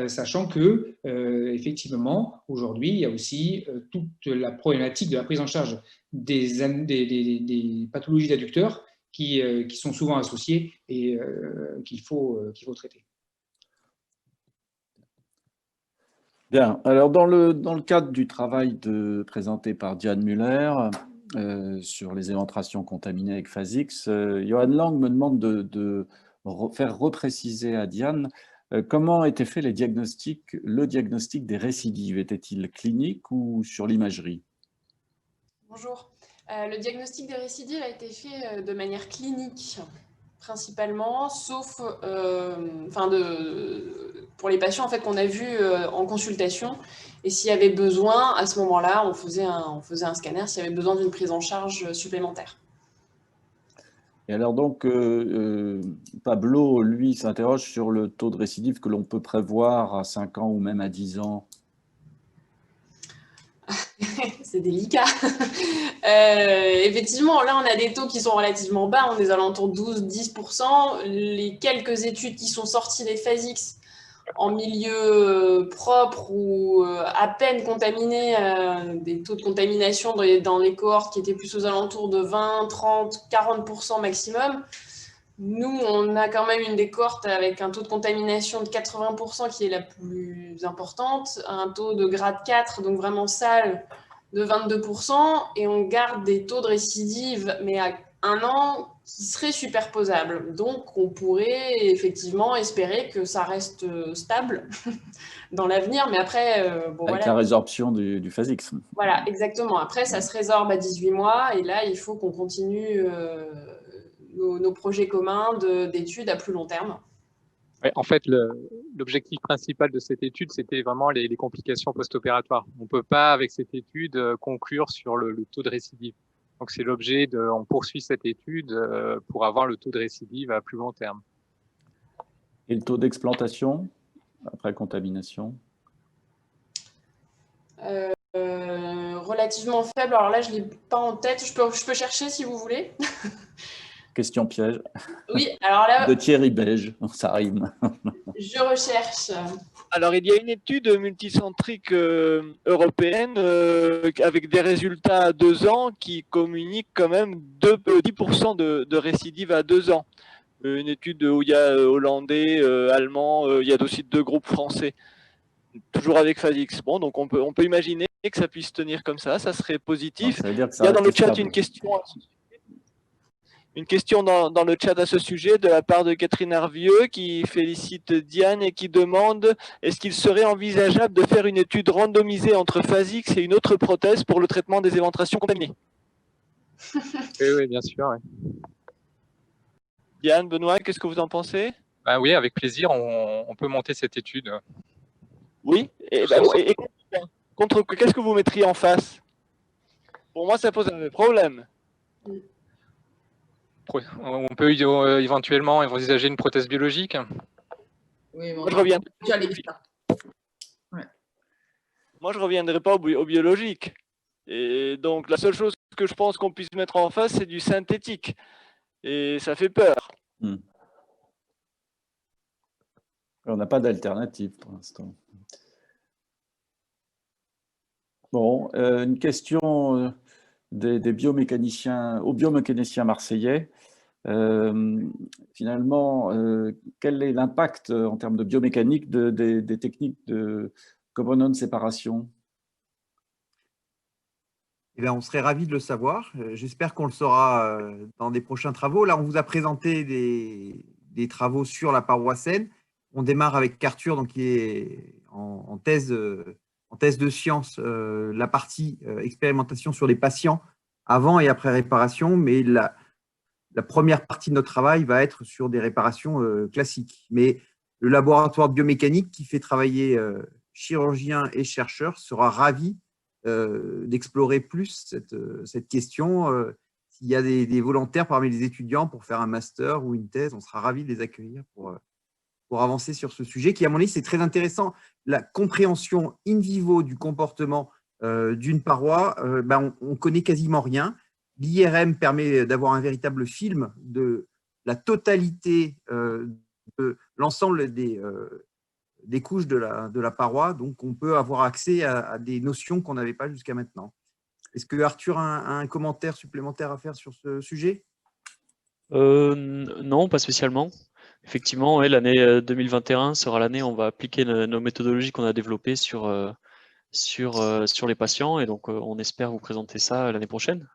Sachant que, effectivement, aujourd'hui, il y a aussi toute la problématique de la prise en charge des pathologies d'adducteurs qui sont souvent associées et qu'il faut traiter. Bien. Alors, dans le cadre du travail présenté par Diane Muller sur les éventrations contaminées avec Phasix, Johan Lang me demande de faire repréciser à Diane comment était fait le diagnostic des récidives. Était-il clinique ou sur l'imagerie? Bonjour. Le diagnostic des récidives a été fait de manière clinique, principalement, sauf pour les patients en fait, qu'on a vus en consultation. Et s'il y avait besoin, à ce moment-là, on faisait un scanner s'il y avait besoin d'une prise en charge supplémentaire. Et alors donc, Pablo, lui, s'interroge sur le taux de récidive que l'on peut prévoir à 5 ans ou même à 10 ans. C'est délicat. Effectivement, là, on a des taux qui sont relativement bas, on est aux alentours de 12-10%. Les quelques études qui sont sorties des Phasix en milieu propre ou à peine contaminé, des taux de contamination dans les cohortes qui étaient plus aux alentours de 20, 30, 40% maximum. Nous, on a quand même une des cohortes avec un taux de contamination de 80% qui est la plus importante, un taux de grade 4, donc vraiment sale, de 22%, et on garde des taux de récidive, mais à 1 an, qui seraient superposables. Donc, on pourrait effectivement espérer que ça reste stable dans l'avenir, mais après, bon, Avec voilà. la résorption du phase X. Voilà, exactement. Après, ça se résorbe à 18 mois, et là, il faut qu'on continue nos projets communs d'études à plus long terme. Ouais, en fait, l'objectif principal de cette étude, c'était vraiment les complications post-opératoires. On ne peut pas, avec cette étude, conclure sur le taux de récidive. Donc, c'est l'objet on poursuit cette étude pour avoir le taux de récidive à plus long terme. Et le taux d'explantation après contamination? Relativement faible. Alors là, je ne l'ai pas en tête. Je peux chercher si vous voulez. Question piège. Oui, alors là… De Thierry Beige, ça rime. Je recherche. Alors, il y a une étude multicentrique européenne avec des résultats à 2 ans qui communique quand même 10% de récidive à 2 ans. Une étude où il y a hollandais, allemand, il y a aussi 2 groupes français, toujours avec phase X. Bon, donc on peut imaginer que ça puisse tenir comme ça serait positif. Ça veut dire que ça il y a dans le reste chat stable. une question dans le chat à ce sujet de la part de Catherine Hervieux qui félicite Diane et qui demande est-ce qu'il serait envisageable de faire une étude randomisée entre phase X et une autre prothèse pour le traitement des éventrations contaminées? Oui, bien sûr. Ouais. Diane, Benoît, qu'est-ce que vous en pensez? Ben oui, avec plaisir, on peut monter cette étude. Oui. Et contre qu'est-ce que vous mettriez en face? Pour moi, ça pose un problème. On peut éventuellement envisager une prothèse biologique. Oui, moi, je reviens. Ouais. Moi, je ne reviendrai pas au biologique. Et donc, la seule chose que je pense qu'on puisse mettre en face, c'est du synthétique. Et ça fait peur. On n'a pas d'alternative pour l'instant. Bon, une question des biomécaniciens, aux biomécaniciens marseillais. Finalement, quel est l'impact en termes de biomécanique des techniques de component séparation? Eh bien, on serait ravis de le savoir. J'espère qu'on le saura dans des prochains travaux. Là, on vous a présenté des travaux sur la paroi saine. On démarre avec Arthur, donc, qui est en thèse de science, la partie expérimentation sur les patients avant et après réparation, mais la première partie de notre travail va être sur des réparations classiques. Mais le laboratoire de biomécanique qui fait travailler chirurgiens et chercheurs sera ravi d'explorer plus cette question. S'il y a des volontaires parmi les étudiants pour faire un master ou une thèse, on sera ravis de les accueillir pour avancer sur ce sujet qui, à mon avis, c'est très intéressant. La compréhension in vivo du comportement d'une paroi, on ne connaît quasiment rien. L'IRM permet d'avoir un véritable film de la totalité de l'ensemble des couches de la paroi, donc on peut avoir accès à des notions qu'on n'avait pas jusqu'à maintenant. Est-ce que Arthur a un commentaire supplémentaire à faire sur ce sujet? Non, pas spécialement. Effectivement, ouais, l'année 2021 sera l'année où on va appliquer nos méthodologies qu'on a développées sur les patients, et donc on espère vous présenter ça l'année prochaine.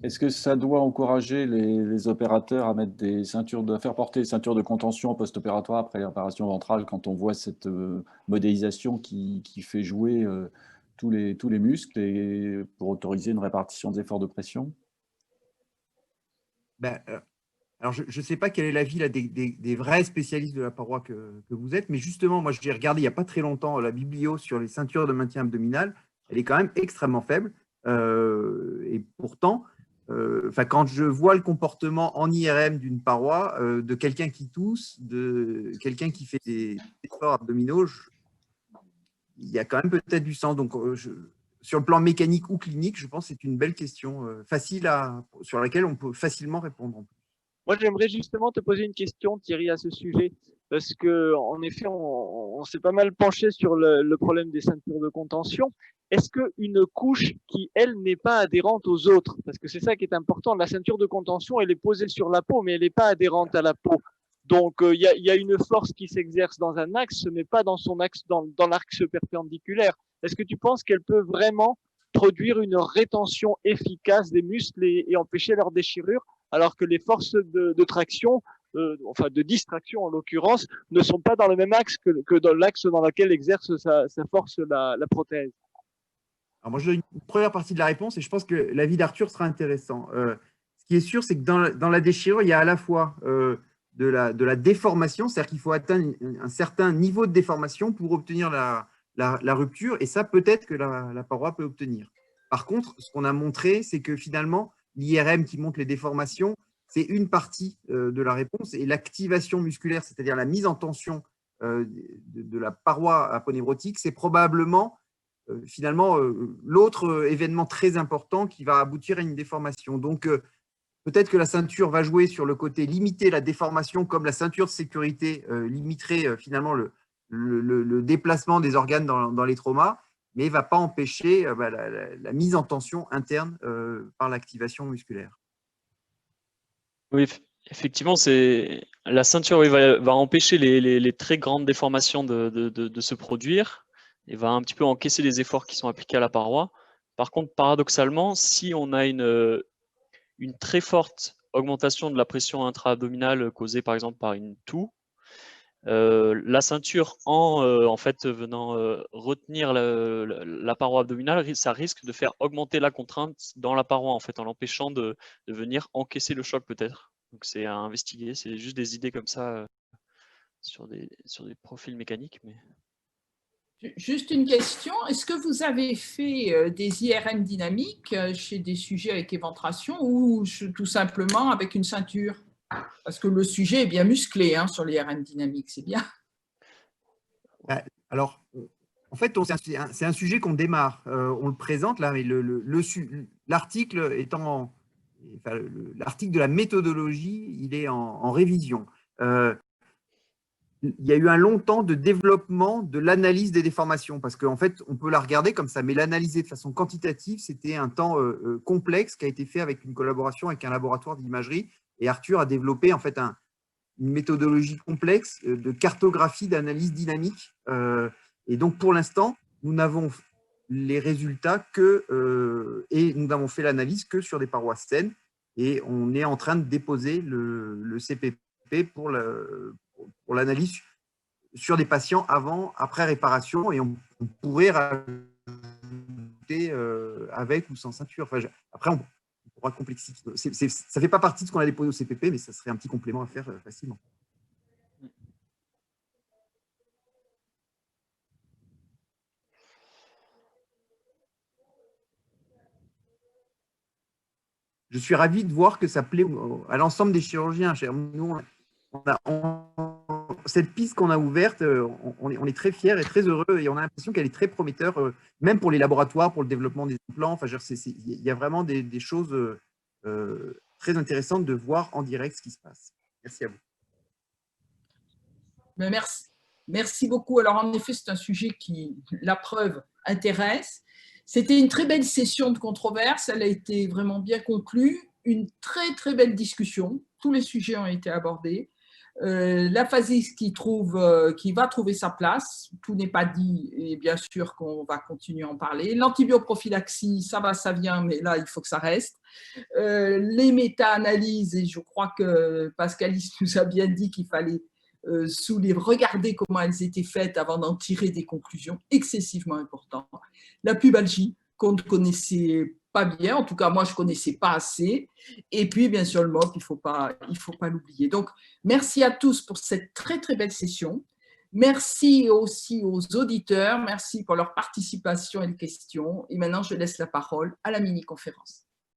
Est-ce que ça doit encourager les opérateurs à mettre à faire porter des ceintures de contention post-opératoire après l'opération ventrale quand on voit cette modélisation qui fait jouer tous les muscles et pour autoriser une répartition des efforts de pression? Alors, je ne sais pas quel est l'avis des vrais spécialistes de la paroi que vous êtes, mais justement, moi, j'ai regardé il n'y a pas très longtemps la biblio sur les ceintures de maintien abdominal. Elle est quand même extrêmement faible. Et pourtant, quand je vois le comportement en IRM d'une paroi, de quelqu'un qui tousse, de quelqu'un qui fait des efforts abdominaux, il y a quand même peut-être du sens. Donc, sur le plan mécanique ou clinique, je pense que c'est une belle question sur laquelle on peut facilement répondre. Moi, j'aimerais justement te poser une question, Thierry, à ce sujet, parce qu'en effet, on s'est pas mal penché sur le problème des ceintures de contention. est-ce qu'une couche qui, elle, n'est pas adhérente aux autres, parce que c'est ça qui est important, la ceinture de contention, elle est posée sur la peau, mais elle n'est pas adhérente à la peau. Donc, il y a une force qui s'exerce dans un axe, mais pas dans son axe, dans l'axe perpendiculaire. Est-ce que tu penses qu'elle peut vraiment produire une rétention efficace des muscles et empêcher leur déchirure, alors que les forces de traction, enfin de distraction en l'occurrence, ne sont pas dans le même axe que dans l'axe dans lequel exerce sa force la prothèse? Alors moi, je donne une première partie de la réponse et je pense que l'avis d'Arthur sera intéressant. Ce qui est sûr, c'est que dans la déchirure, il y a à la fois de la déformation, c'est-à-dire qu'il faut atteindre un certain niveau de déformation pour obtenir la rupture, et ça, peut-être que la paroi peut obtenir. Par contre, ce qu'on a montré, c'est que finalement, l'IRM qui montre les déformations, c'est une partie de la réponse, et l'activation musculaire, c'est-à-dire la mise en tension de la paroi aponeurotique, c'est probablement finalement l'autre événement très important qui va aboutir à une déformation. Donc, peut-être que la ceinture va jouer sur le côté limiter la déformation, comme la ceinture de sécurité limiterait finalement le déplacement des organes dans les traumas, mais ne va pas empêcher la mise en tension interne par l'activation musculaire. Oui, effectivement, la ceinture va empêcher les très grandes déformations de se produire et va un petit peu encaisser les efforts qui sont appliqués à la paroi. Par contre, paradoxalement, si on a une très forte augmentation de la pression intra-abdominale causée par exemple par une toux, la ceinture en fait venant retenir la paroi abdominale, ça risque de faire augmenter la contrainte dans la paroi en fait, en l'empêchant de venir encaisser le choc peut-être. Donc c'est à investiguer, c'est juste des idées comme ça sur des profils mécaniques. Mais... Juste une question, est-ce que vous avez fait des IRM dynamiques chez des sujets avec éventration ou tout simplement avec une ceinture? Parce que le sujet est bien musclé sur l'IRM dynamique, c'est bien. Alors, en fait, c'est un sujet qu'on démarre. On le présente là, mais l'article étant, enfin, l'article de la méthodologie, il est en révision. Il y a eu un long temps de développement de l'analyse des déformations, parce qu'en fait, on peut la regarder comme ça, mais l'analyser de façon quantitative, c'était un temps complexe qui a été fait avec une collaboration avec un laboratoire d'imagerie. Et Arthur a développé en fait une méthodologie complexe de cartographie d'analyse dynamique. Et donc, pour l'instant, nous n'avons les résultats et nous n'avons fait l'analyse que sur des parois saines. Et on est en train de déposer le CPP pour l'analyse sur des patients après réparation. Et on pourrait rajouter avec ou sans ceinture. Enfin, après, on pourra complexifier. Ça ne fait pas partie de ce qu'on a déposé au CPP, mais ça serait un petit complément à faire facilement. Je suis ravi de voir que ça plaît à l'ensemble des chirurgiens. Nous, cette piste qu'on a ouverte, on est très fiers et très heureux et on a l'impression qu'elle est très prometteur, même pour les laboratoires, pour le développement des implants. Enfin, il y a vraiment des choses très intéressantes de voir en direct ce qui se passe. Merci à vous. Merci beaucoup. Alors, en effet, c'est un sujet qui, la preuve, intéresse. C'était une très belle session de controverse. Elle a été vraiment bien conclue. Une très, très belle discussion. Tous les sujets ont été abordés. L'aphasie qui va trouver sa place, tout n'est pas dit et bien sûr qu'on va continuer à en parler. L'antibioprophylaxie, ça va, ça vient, mais là, il faut que ça reste. Les méta-analyses, et je crois que Pascalis nous a bien dit qu'il fallait regarder comment elles étaient faites avant d'en tirer des conclusions excessivement importantes. La pubalgie, qu'on ne connaissait pas bien, en tout cas moi je ne connaissais pas assez, et puis bien sûr le MOP, il ne faut pas l'oublier. Donc merci à tous pour cette très très belle session, merci aussi aux auditeurs, merci pour leur participation et les questions, et maintenant je laisse la parole à la mini-conférence.